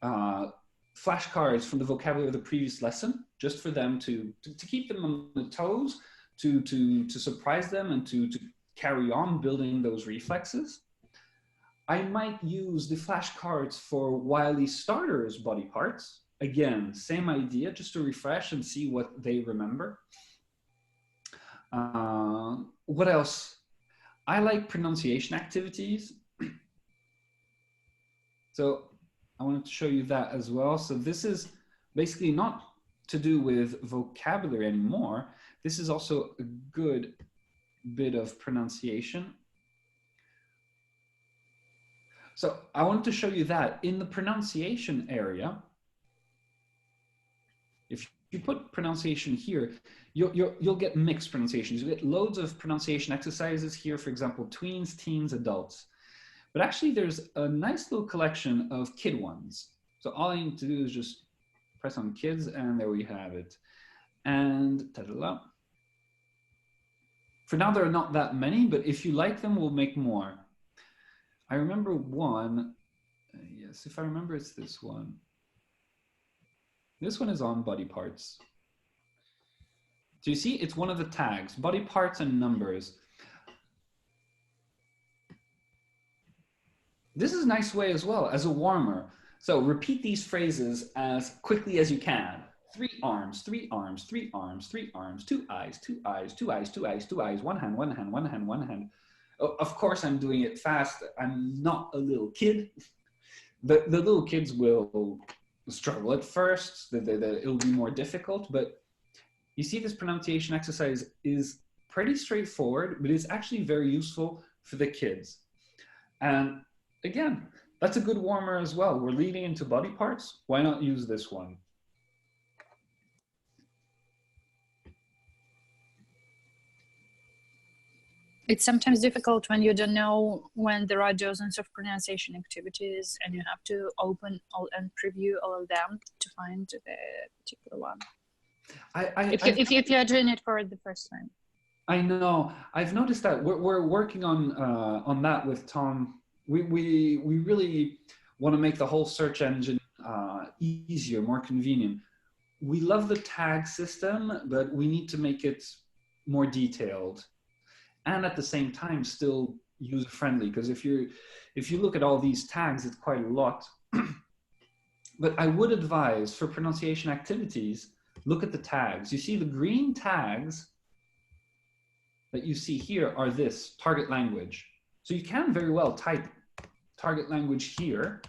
flashcards from the vocabulary of the previous lesson, just for them to keep them on the toes, to surprise them and to carry on building those reflexes, I might use the flashcards for Wiley Starters body parts. Again, same idea, just to refresh and see what they remember. What else? I like pronunciation activities. So I wanted to show you that as well. So this is basically not to do with vocabulary anymore. This is also a good bit of pronunciation. So I wanted to show you that in the pronunciation area, if you put pronunciation here, you'll get mixed pronunciations. You get loads of pronunciation exercises here, for example, tweens, teens, adults. But actually there's a nice little collection of kid ones. So all I need to do is just press on kids, and there we have it. And ta-da-da. For now, there are not that many, but if you like them, we'll make more. I remember one, yes, if I remember, it's this one. This one is on body parts. Do you see? It's one of the tags, body parts and numbers. This is a nice way as well, as a warmer. So repeat these phrases as quickly as you can. 3 arms, 3 arms, 3 arms, 3 arms, 2 eyes, 2 eyes, 2 eyes, 2 eyes, 2 eyes, 1 hand, 1 hand, 1 hand, 1 hand. Oh, of course, I'm doing it fast. I'm not a little kid. The little kids will struggle at first. It'll be more difficult. But you see, this pronunciation exercise is pretty straightforward, but it's actually very useful for the kids. And again, that's a good warmer as well. We're leading into body parts. Why not use this one? It's sometimes difficult when you don't know when there are dozens of pronunciation activities and you have to open all and preview all of them to find the particular one. If you are doing it for the first time. I know. I've noticed that we're working on that with Tom. We really want to make the whole search engine easier, more convenient. We love the tag system, but we need to make it more detailed, and at the same time still user-friendly. Because if you look at all these tags, it's quite a lot. But I would advise for pronunciation activities, look at the tags. You see the green tags that you see here are this target language. So you can very well type target language here,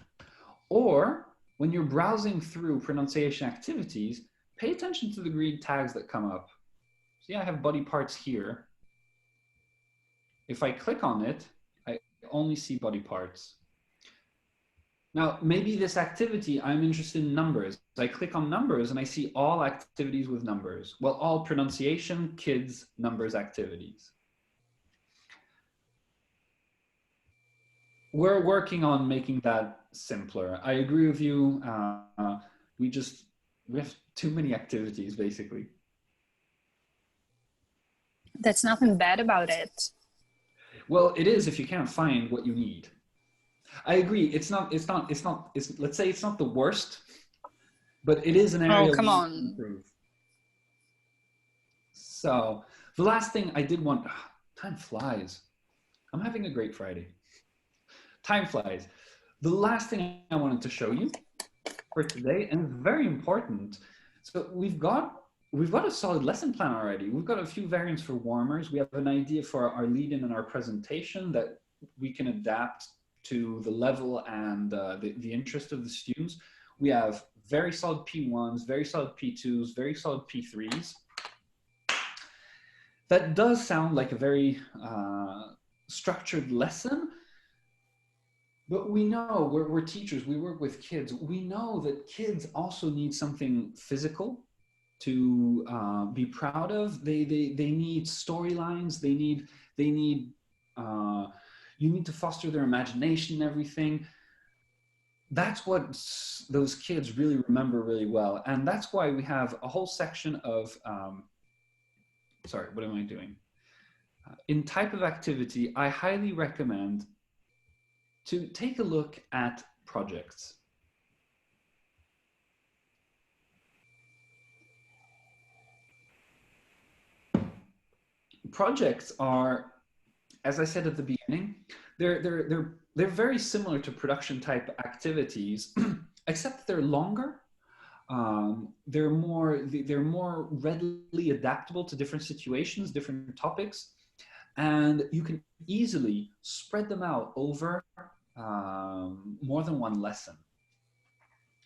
or when you're browsing through pronunciation activities, pay attention to the green tags that come up. See, I have body parts here. If I click on it, I only see body parts. Now, maybe this activity, I'm interested in numbers. I click on numbers and I see all activities with numbers. Well, all pronunciation, kids, numbers activities. We're working on making that simpler. I agree with you. We have too many activities, basically. That's nothing bad about it. Well, it is if you can't find what you need. I agree. Let's say it's not the worst, but it is an area. Oh, come on. Improve. So the last thing I did want, time flies. I'm having a great Friday. Time flies. The last thing I wanted to show you for today, and very important. So we've got a solid lesson plan already. We've got a few variants for warmers. We have an idea for our lead-in and our presentation that we can adapt to the level and the interest of the students. We have very solid P1s, very solid P2s, very solid P3s. That does sound like a very structured lesson, but we know, we're teachers, we work with kids. We know that kids also need something physical to be proud of. They need storylines. You need to foster their imagination and everything. That's what those kids really remember really well. And that's why we have a whole section of, sorry, what am I doing? In type of activity, I highly recommend to take a look at projects. Projects are as I said at the beginning, they're very similar to production type activities, except they're longer. They're more readily adaptable to different situations, different topics, and you can easily spread them out over more than one lesson.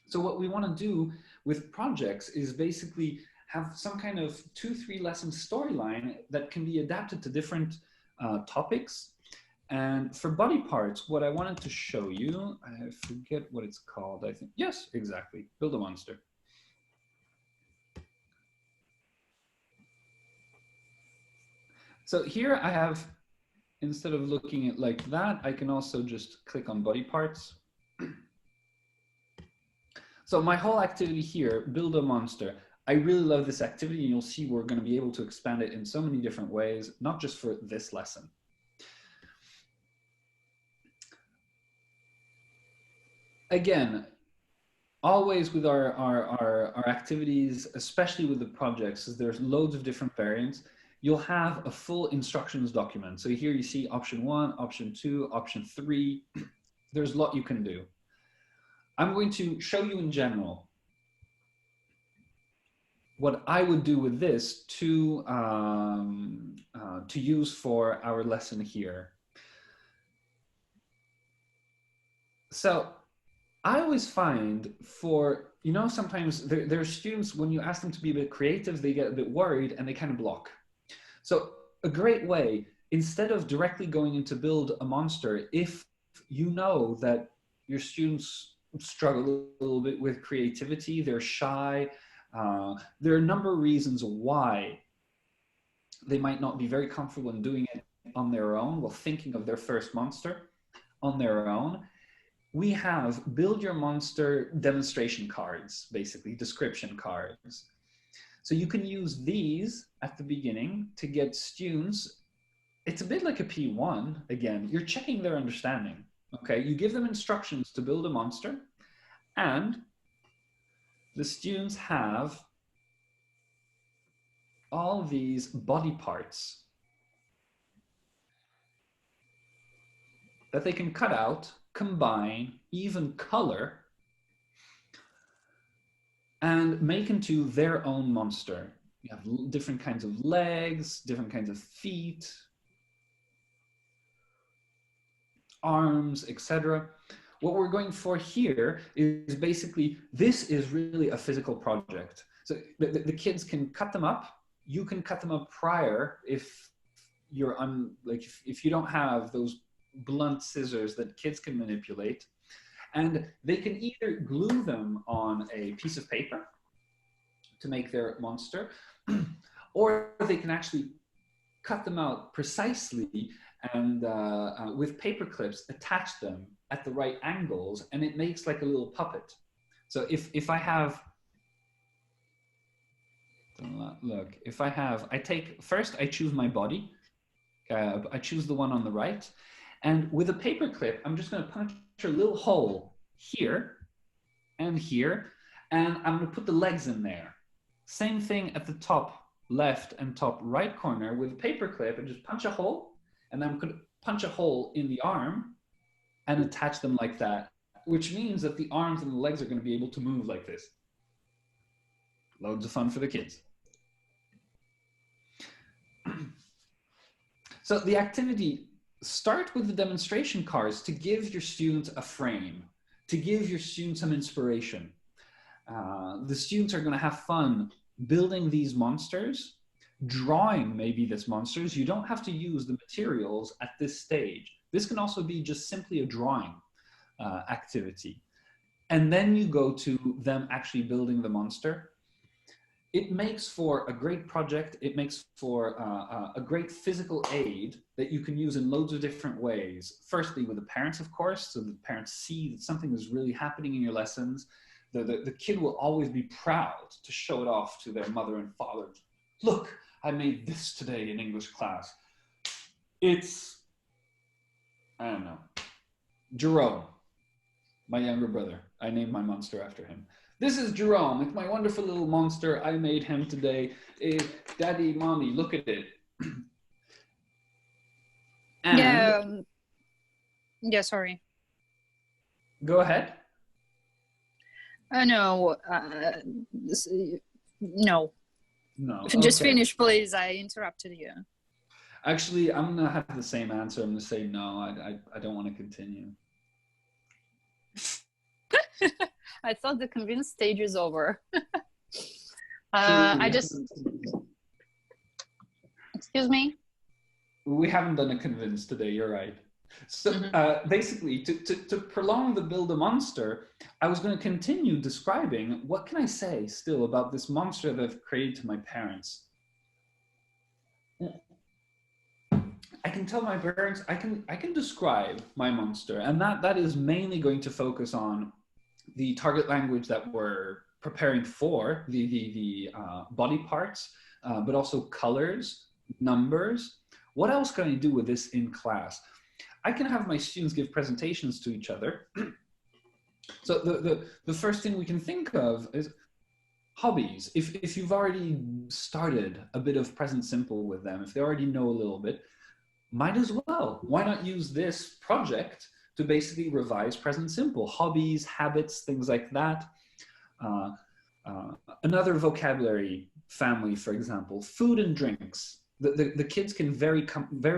So what we want to do with projects is basically have some kind of 2-3 lesson storyline that can be adapted to different topics. And for body parts, what I wanted to show you, I forget what it's called, I think. Yes, exactly. Build a monster. So here I have, instead of looking at like that, I can also just click on body parts. So my whole activity here, build a monster. I really love this activity, and you'll see we're going to be able to expand it in so many different ways, not just for this lesson. Again, always with our activities, especially with the projects, there's loads of different variants. You'll have a full instructions document. So here you see option 1, option 2, option 3. There's a lot you can do. I'm going to show you in general what I would do with this to use for our lesson here. So I always find for, you know, sometimes there are students, when you ask them to be a bit creative, they get a bit worried and they kind of block. So a great way, instead of directly going into build a monster, if you know that your students struggle a little bit with creativity, they're shy, there are a number of reasons why they might not be very comfortable in doing it on their own while thinking of their first monster on their own. We have build your monster demonstration cards, basically description cards. So you can use these at the beginning to get students, it's a bit like a P1, again, you're checking their understanding, okay? You give them instructions to build a monster, and the students have all these body parts that they can cut out, combine, even color, and make into their own monster. You have different kinds of legs, different kinds of feet, arms, etc. What we're going for here is basically, this is really a physical project. So the kids can cut them up. You can cut them up prior if you're if you don't have those blunt scissors that kids can manipulate. And they can either glue them on a piece of paper to make their monster, or they can actually cut them out precisely and with paper clips attach them at the right angles, and it makes like a little puppet. So if I have, look, if I have, first I choose my body, I choose the one on the right, and with a paper clip, I'm just going to punch a little hole here and here, and I'm going to put the legs in there. Same thing at the top left and top right corner with a paper clip, and just punch a hole, and then I'm going to punch a hole in the arm and attach them like that, which means that the arms and the legs are going to be able to move like this. Loads of fun for the kids. So the activity, start with the demonstration cards to give your students a frame, to give your students some inspiration. The students are going to have fun building these monsters, drawing maybe these monsters. You don't have to use the materials at this stage. This can also be just simply a drawing activity. And then you go to them actually building the monster. It makes for a great project. It makes for a great physical aid that you can use in loads of different ways. Firstly, with the parents, of course, so the parents see that something is really happening in your lessons. The kid will always be proud to show it off to their mother and father. Look, I made this today in English class. It's, I don't know, Jerome, my younger brother. I named my monster after him. This is Jerome. It's my wonderful little monster. I made him today. Daddy, mommy, look at it. And Yeah. Yeah. Sorry. go ahead. No. No. No, Just okay. finish, please. I interrupted you. Actually, I'm gonna have the same answer. I'm gonna say no. I don't want to continue. I thought the convince stage is over. True. I just, excuse me? We haven't done a convince today. You're right. So basically, to prolong the build a monster, I was going to continue describing what can I say still about this monster that I've created to my parents. I can tell my parents, I can describe my monster, and that is mainly going to focus on the target language that we're preparing for, the body parts, but also colors, numbers. What else can I do with this in class? I can have my students give presentations to each other. So the first thing we can think of is hobbies. If you've already started a bit of present simple with them, if they already know a little bit, might as well. Why not use this project to basically revise present simple? Hobbies, habits, things like that. Another vocabulary family, for example, food and drinks. The kids can very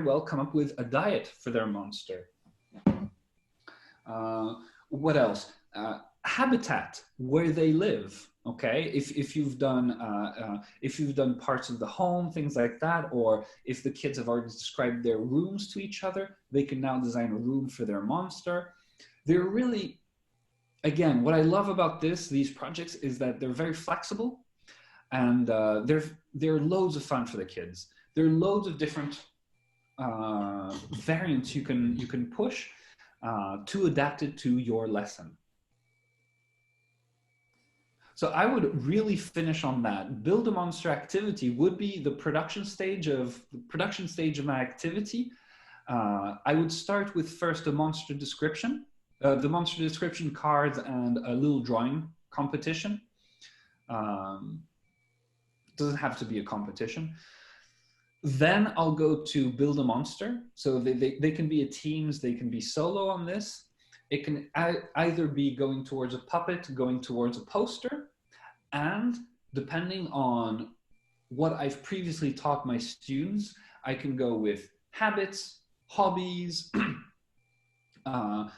well come up with a diet for their monster. What else? Habitat, where they live. Okay, if you've done parts of the home, things like that, or if the kids have already described their rooms to each other, they can now design a room for their monster. They're really, again, what I love about these projects is that they're very flexible, and they're loads of fun for the kids. There are loads of different variants you can push to adapt it to your lesson. So I would really finish on that. Build a monster activity would be the production stage of my activity. I would start with first a monster description, the monster description cards, and a little drawing competition. Doesn't have to be a competition. Then I'll go to build a monster. So they can be a teams, they can be solo on this. It can either be going towards a puppet, going towards a poster, and depending on what I've previously taught my students, I can go with habits, hobbies,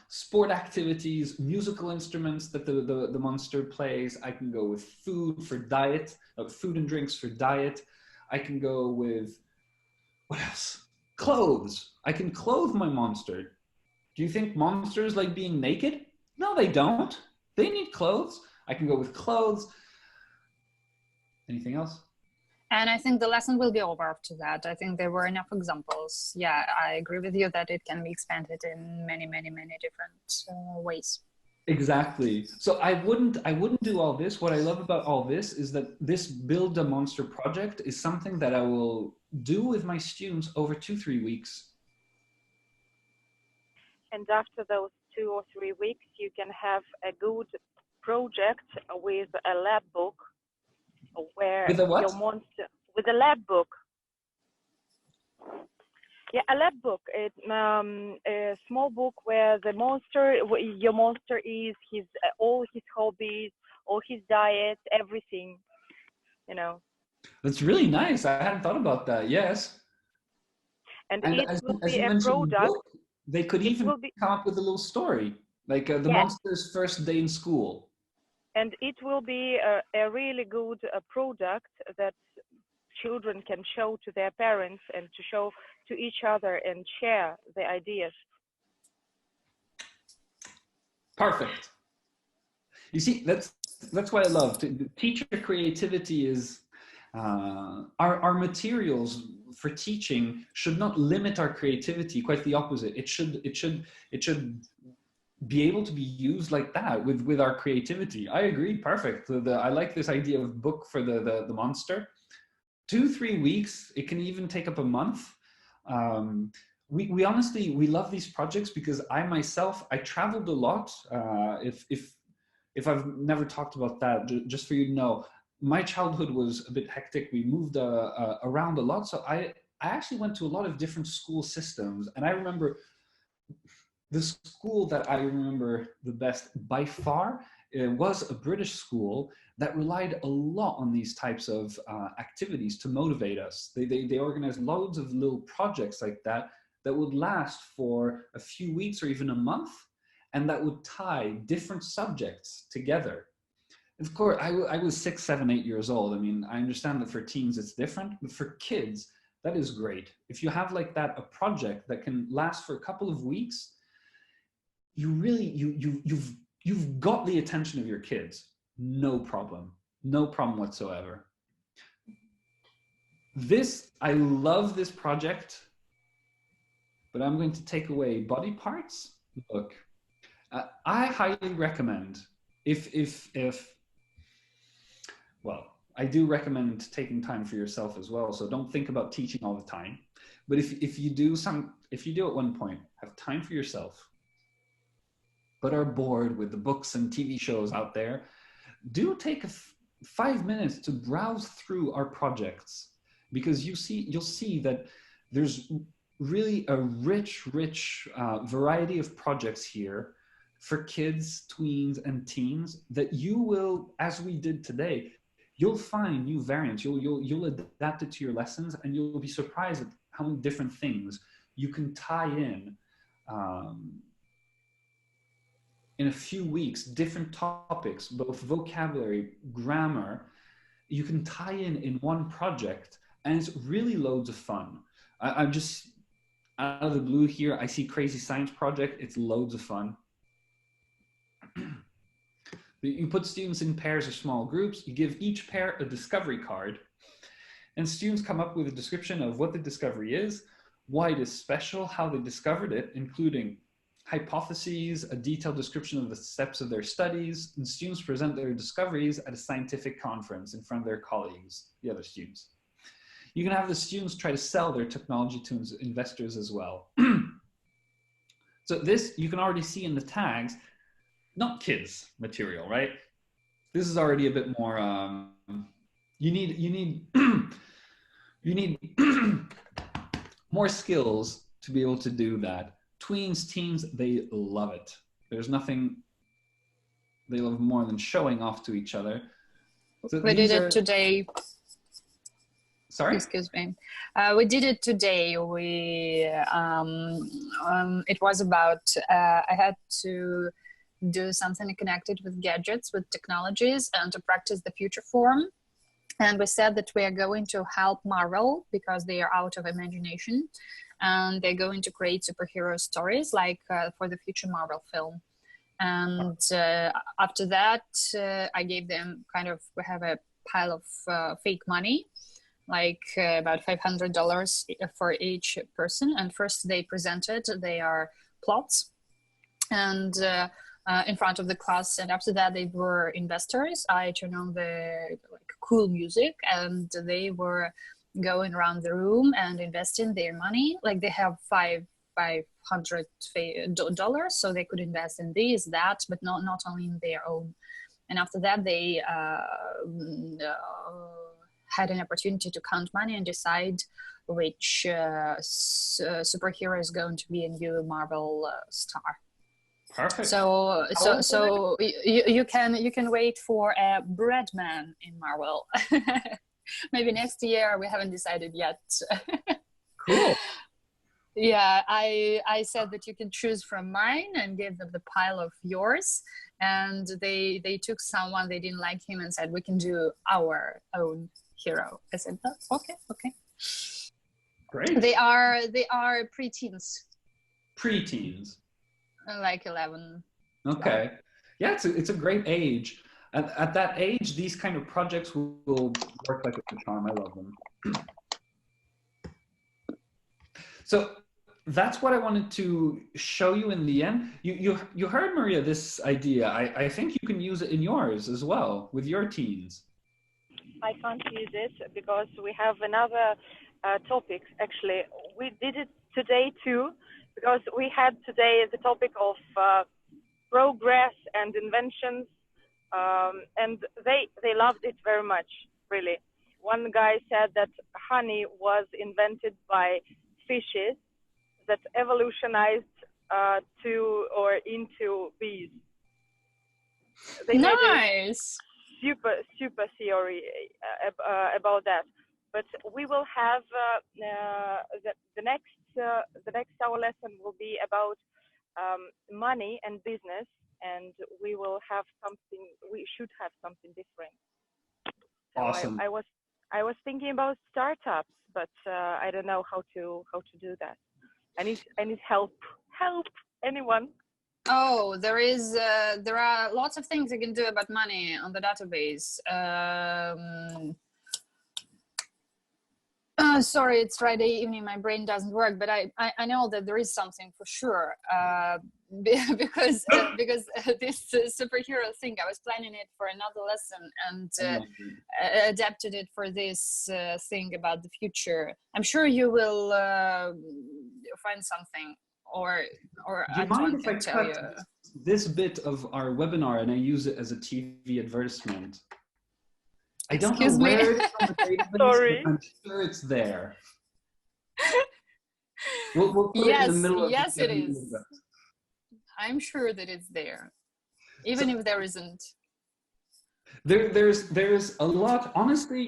sport activities, musical instruments that the monster plays. I can go with food for diet, food and drinks for diet. I can go with, what else? Clothes. I can clothe my monster. Do you think monsters like being naked? No, they don't. They need clothes. I can go with clothes. Anything else? And I think the lesson will be over after that. I think there were enough examples. Yeah, I agree with you that it can be expanded in many, many, many different ways. Exactly. So I wouldn't do all this. What I love about all this is that this Build a Monster project is something that I will do with my students over 2-3 weeks. And after those 2 or 3 weeks, you can have a good project with a lab book, where With a what? your monster, with a lab book. Yeah, a lab book. It's a small book where your monster is, all his hobbies, all his diet, everything, you know. That's really nice. I hadn't thought about that. Yes. And And it will as be you a mentioned, product. book, they could even come up with a little story, like the monster's first day in school. And it will be a really good product that children can show to their parents and to show to each other and share the ideas. Perfect. You see, that's what I love. Teacher creativity is our materials for teaching should not limit our creativity. Quite the opposite. It should be able to be used like that with our creativity. I agree. Perfect. I like this idea of book for the monster. 2-3 weeks. It can even take up a month. We honestly, we love these projects because I traveled a lot. If I've never talked about that, just for you to know, my childhood was a bit hectic. We moved around a lot. So I actually went to a lot of different school systems, and I remember the school that I remember the best by far was a British school that relied a lot on these types of activities to motivate us. They organized loads of little projects like that that would last for a few weeks or even a month, and that would tie different subjects together. Of course, I was 6, 7, 8 years old. I mean, I understand that for teens it's different, but for kids, that is great. If you have like that, a project that can last for a couple of weeks, you really, you've got the attention of your kids. No problem whatsoever. I love this project, but I'm going to take away body parts. Look, I highly recommend, well, I do recommend taking time for yourself as well. So don't think about teaching all the time. But if you do at one point, have time for yourself, but are bored with the books and TV shows out there, do take 5 minutes to browse through our projects, because you'll see that there's really a rich variety of projects here for kids, tweens, and teens that you will, as we did today, you'll find new variants. You'll adapt it to your lessons, and you'll be surprised at how many different things you can tie in a few weeks, different topics, both vocabulary, grammar, you can tie in one project, and it's really loads of fun. I'm just, out of the blue here, I see Crazy Science Project, it's loads of fun. You put students in pairs or small groups, you give each pair a discovery card, and students come up with a description of what the discovery is, why it is special, how they discovered it, including hypotheses, a detailed description of the steps of their studies, and students present their discoveries at a scientific conference in front of their colleagues, the other students. You can have the students try to sell their technology to investors as well. So this, you can already see in the tags, not kids material, right? This is already a bit more, you need more skills to be able to do that. Tweens, teens, they love it. There's nothing they love more than showing off to each other. So we did it today. Sorry? Excuse me. We did it today. It was about, I had to do something connected with gadgets, with technologies, and to practice the future form. And we said that we are going to help Marvel because they are out of imagination, and they're going to create superhero stories like for the future Marvel film. And after that, I gave them we have a pile of fake money, like about $500 for each person. And first they presented their plots and in front of the class. And after that, they were investors. I turned on the cool music, and they were going around the room and investing their money. Like they have $500, so they could invest in this, that, but not only in their own. And after that, they had an opportunity to count money and decide which superhero is going to be a new Marvel star. Perfect. So you can wait for a bread man in Marvel. Maybe next year. We haven't decided yet. Cool. Yeah, I said that you can choose from mine and give them the pile of yours. And they took someone, they didn't like him, and said, we can do our own hero. I said, oh, okay. Great. They are preteens. Preteens. Like 11. Okay. Yeah, it's a great age. At that age, these kind of projects will work like a charm. I love them. So that's what I wanted to show you in the end. You heard, Maria, this idea. I think you can use it in yours as well with your teens. I can't use it because we have another topic. Actually, we did it today too, because we had today the topic of progress and inventions, and they loved it very much, really. one guy said that honey was invented by fishes that evolutionized to or into bees. They made a Nice. super theory about that. But we will have the next our lesson will be about money and business, and we will have something. We should have something different. So Awesome. I was thinking about startups, but I don't know how to do that. I need help. Help, anyone. Oh, there are lots of things you can do about money on the database. Sorry, it's Friday evening. My brain doesn't work, but I know that there is something for sure. Because this superhero thing, I was planning it for another lesson and adapted it for this thing about the future. I'm sure you will find something, or Do you mind Anton if I can tell you. cut this bit of our webinar and I use it as a TV advertisement? I don't know Excuse me? where it is on the database, Sorry. but I'm sure it's there. We'll put it in the middle of Yes, the it is. I'm sure that it's there, even if there isn't. There's a lot. Honestly,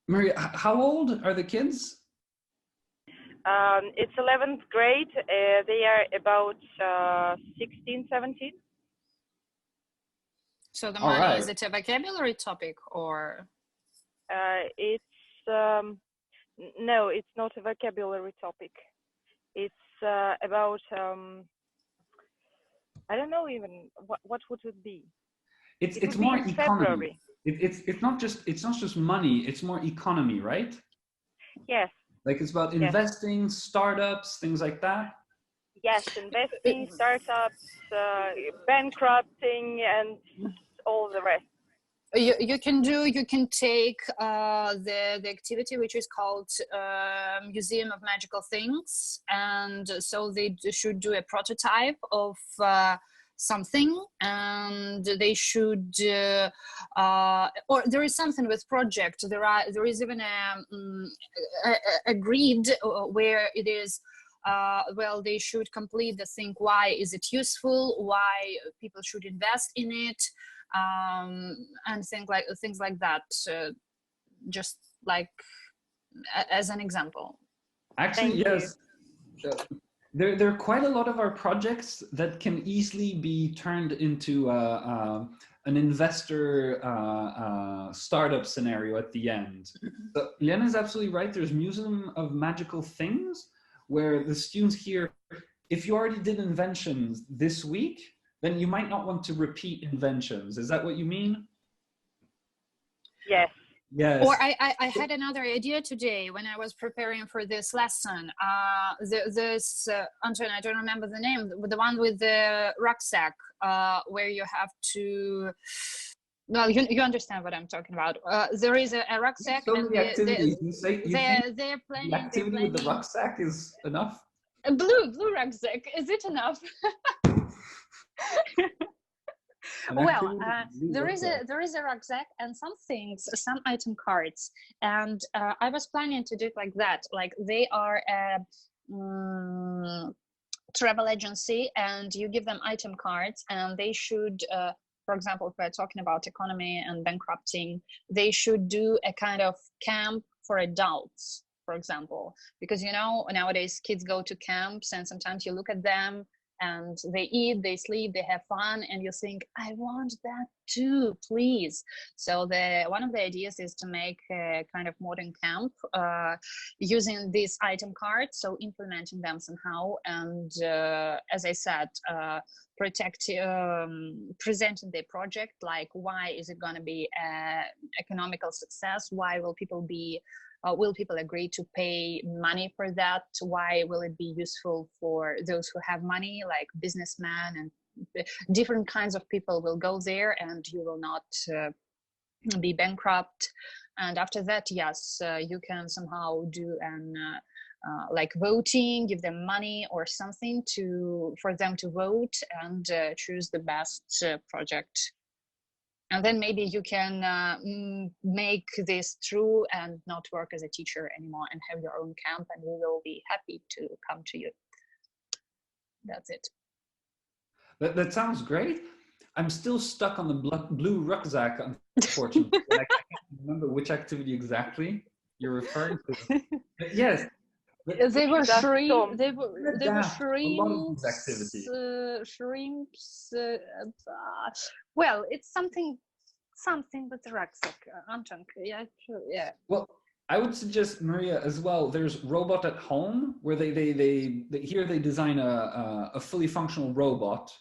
Maria, how old are the kids? It's 11th grade. They are about 16, 17. So the All money, right. is it a vocabulary topic or? It's no, it's not a vocabulary topic. It's about I don't know even what would it be. It's would be more in economy. February. It's not just money. It's more economy, right? Yes. Like it's about investing, startups, things like that. Yes, investing, startups, bankrupting, and all the rest. You can take the activity which is called Museum of Magical Things, and so they should do a prototype of something, and they should or there is something with project. There is even a grid where it is well, they should complete the thing. Why is it useful? Why people should invest in it? And things like that, just like as an example. Actually, yes. There are quite a lot of our projects that can easily be turned into an investor startup scenario at the end. So Liana is absolutely right. There's Museum of Magical Things, where the students here, if you already did inventions this week, then you might not want to repeat inventions. Is that what you mean? Yes. Yes. Or I had another idea today when I was preparing for this lesson. This Anton, I don't remember the name, the one with the rucksack, where you have to. Well, you understand what I'm talking about. There is a rucksack, so and they're planning. The activity with the rucksack is enough. A blue rucksack. Is it enough? Well, there is a rucksack and some things, some item cards, and I was planning to do it like that. Like they are a travel agency, and you give them item cards, and they should, for example, if we're talking about economy and bankrupting, they should do a kind of camp for adults, for example, because nowadays kids go to camps, and sometimes you look at them and they eat, they sleep, they have fun, and you think, I want that too, please. So one of the ideas is to make a kind of modern camp using these item cards, so implementing them somehow, and as I said, presenting the project, like why is it going to be an economical success, why will people agree to pay money for that? Why will it be useful for those who have money, like businessmen, and different kinds of people will go there, and you will not be bankrupt. And after that, yes, you can somehow do like voting, give them money or something for them to vote and choose the best project. And then maybe you can make this true and not work as a teacher anymore and have your own camp, and we will be happy to come to you. That's it. That sounds great. I'm still stuck on the blue rucksack, unfortunately. I can't remember which activity exactly you're referring to. But yes. They were shrimp. They were shrimps. Well, it's something with the rucksack, Anton. Yeah, true. Yeah. Well, I would suggest, Maria, as well. There's Robot at Home, where they design a fully functional robot.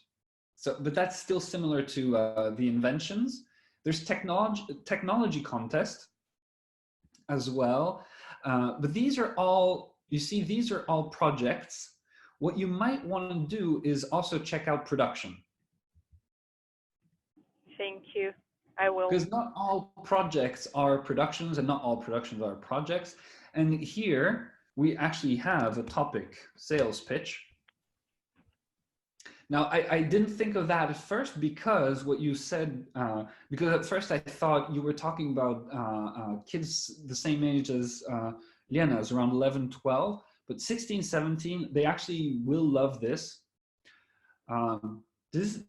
So, but that's still similar to the inventions. There's technology contest as well. But these are all, you see, these are all projects. What you might want to do is also check out production. Thank you. I will. Because not all projects are productions and not all productions are projects. And here we actually have a topic, sales pitch. Now, I didn't think of that at first because what you said, because at first I thought you were talking about kids the same age as Lena's, around 11, 12, but 16, 17, they actually will love this.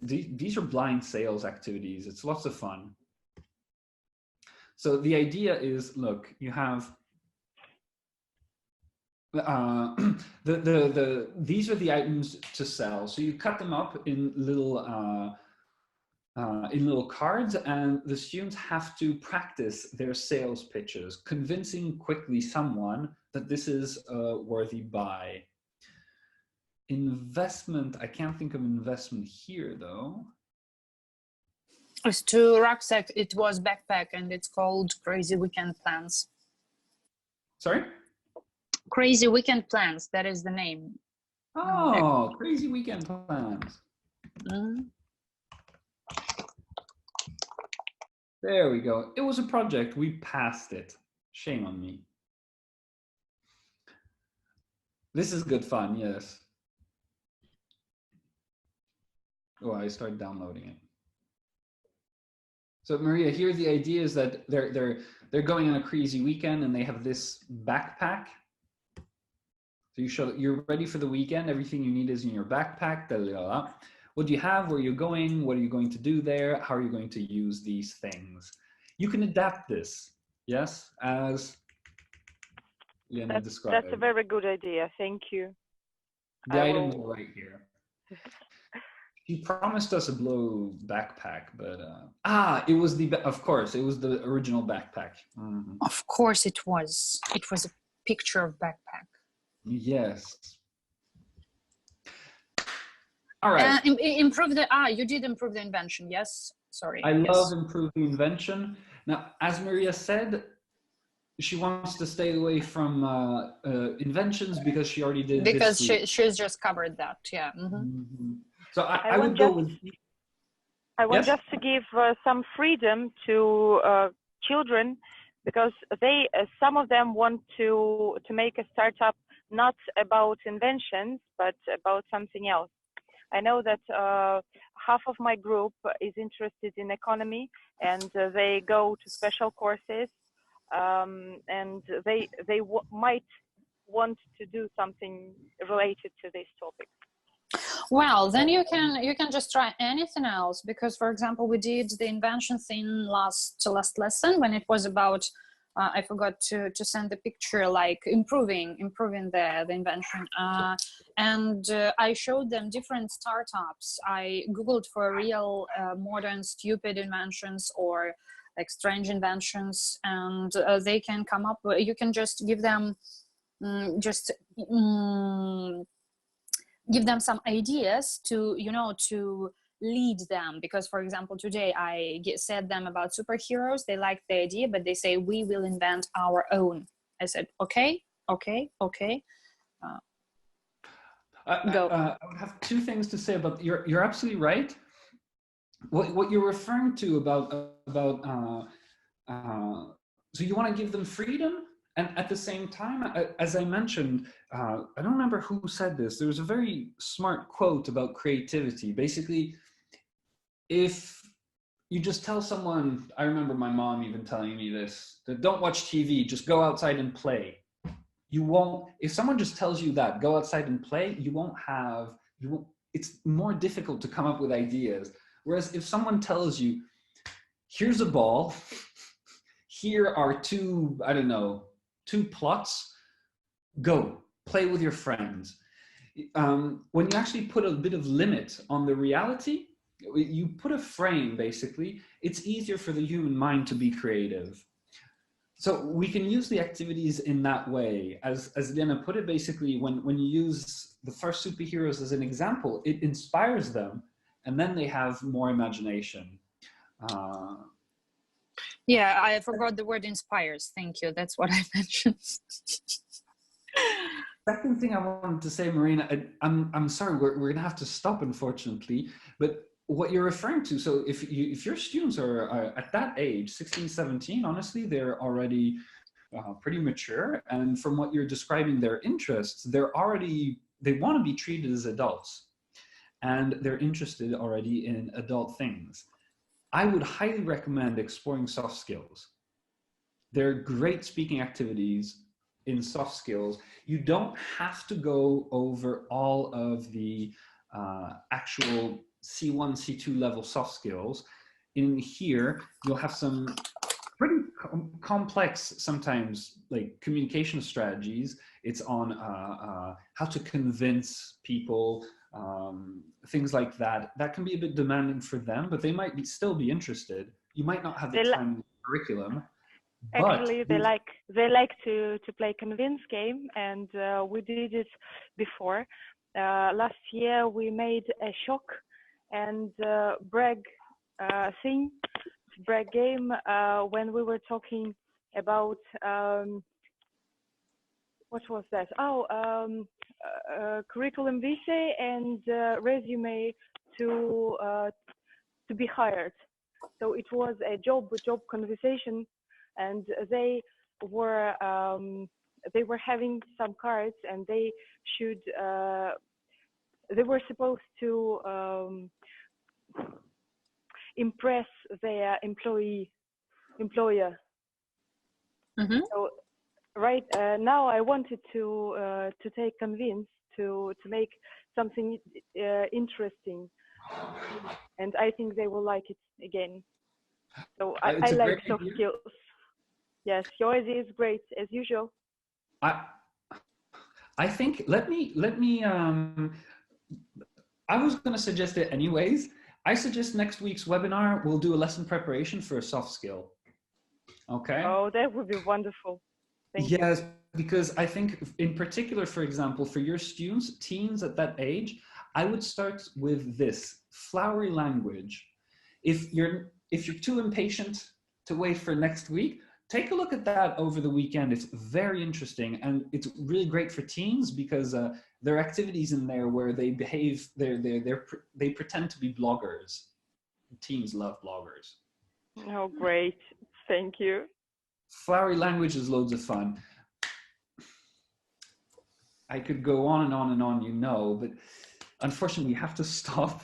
These are blind sales activities. It's lots of fun. So the idea is, look, you have these are the items to sell. So you cut them up in little cards, and the students have to practice their sales pitches, convincing quickly someone that this is a worthy buy. Investment, I can't think of investment here though. As to rucksack, it was backpack, and it's called Crazy Weekend Plans. Sorry? Crazy Weekend Plans, that is the name. Oh, Crazy Weekend Plans. Mm-hmm. There we go. It was a project. We passed it. Shame on me. This is good fun, yes. Oh, I started downloading it. So Maria, here the idea is that they're going on a crazy weekend and they have this backpack. So you show that you're ready for the weekend. Everything you need is in your backpack. Da, da, da. What do you have? Where are you going? What are you going to do there? How are you going to use these things? You can adapt this, yes, as Lena described. That's a very good idea. Thank you. The items are right here. She promised us a blue backpack, but it was of course, it was the original backpack. Mm-hmm. Of course it was. It was a picture of backpack. Yes. All right. Improve the, you did improve the invention, yes? Sorry. I love improving invention. Now, as Maria said, she wants to stay away from inventions because she already did because this she's just covered that, yeah. Mm-hmm. Mm-hmm. So I would go with... I want just to give some freedom to children, because they, some of them want to make a startup not about inventions, but about something else. I know that half of my group is interested in economy, and they go to special courses, and they might want to do something related to this topic. Well, then you can just try anything else, because, for example, we did the invention thing last lesson when it was about I forgot to send the picture, like improving the invention, and I showed them different startups. I googled for real modern stupid inventions or like strange inventions, and they can come up. You can just give them give them some ideas to to lead them, because, for example, today I said them about superheroes. They liked the idea, but they say we will invent our own. I said okay. Go. I would have two things to say about you're absolutely right. What you're referring to about so you want to give them freedom, and at the same time, as I mentioned, I don't remember who said this. There was a very smart quote about creativity. Basically, if you just tell someone, I remember my mom even telling me this, that don't watch TV, just go outside and play. You won't, if someone just tells you that, go outside and play, it's more difficult to come up with ideas. Whereas if someone tells you, here's a ball, here are two plots, go, play with your friends. When you actually put a bit of limit on the reality, you put a frame, basically, it's easier for the human mind to be creative. So we can use the activities in that way. As Lena put it, basically, when you use the first superheroes as an example, it inspires them, and then they have more imagination. Yeah, I forgot the word inspires. Thank you. That's what I mentioned. Second thing I wanted to say, Marina, I'm sorry, we're going to have to stop, unfortunately, but what you're referring to, so if your students are at that age, 16, 17, honestly, they're already pretty mature. And from what you're describing, their interests, they want to be treated as adults. And they're interested already in adult things. I would highly recommend exploring soft skills. They're great speaking activities in soft skills. You don't have to go over all of the actual C1, C2 level soft skills. In here, you'll have some pretty complex, sometimes, like communication strategies. It's on how to convince people, things like that. That can be a bit demanding for them, but they might still be interested. You might not have the time in the curriculum. Actually, they like to play convince game, and we did it before. Last year we made a shock and brag thing, brag game, when we were talking about what was that? Curriculum vitae and resume to be hired. So it was a job conversation, and they were having some cards, and they were supposed to impress their employer. Mm-hmm. So right now I wanted to take convince to make something interesting, and I think they will like it again. So I like soft skills. Yes, your idea is great as usual. I think let me I was going to suggest it anyways. I suggest next week's webinar we'll do a lesson preparation for a soft skill. Okay? Oh, that would be wonderful. Thank you. Yes, because I think in particular, for example, for your students, teens at that age, I would start with this flowery language. If you're too impatient to wait for next week, take a look at that over the weekend. It's very interesting, and it's really great for teens because there are activities in there where they behave, they pretend to be bloggers. Teens love bloggers. Oh, great. Thank you. Flowery language is loads of fun. I could go on and on and on, but unfortunately we have to stop.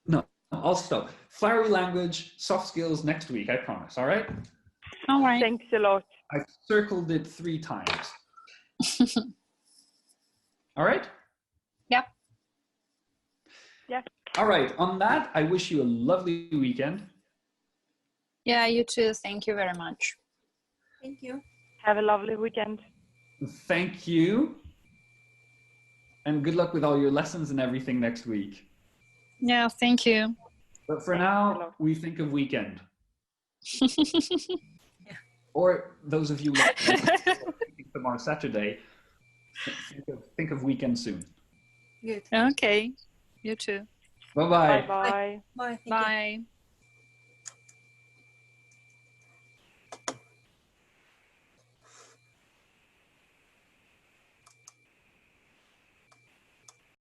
No, I'll stop. Flowery language, soft skills next week, I promise, all right? All right. Thanks a lot. I've circled it 3 times. All right? Yep. Yeah. All right, on that, I wish you a lovely weekend. Yeah, you too. Thank you very much. Thank you. Have a lovely weekend. Thank you. And good luck with all your lessons and everything next week. Yeah, thank you. But for now, we think of weekend. Or those of you thinking tomorrow, Saturday, think of weekend soon. Good. Okay. You too. Bye-bye. Bye-bye. Bye. Thank you. Bye.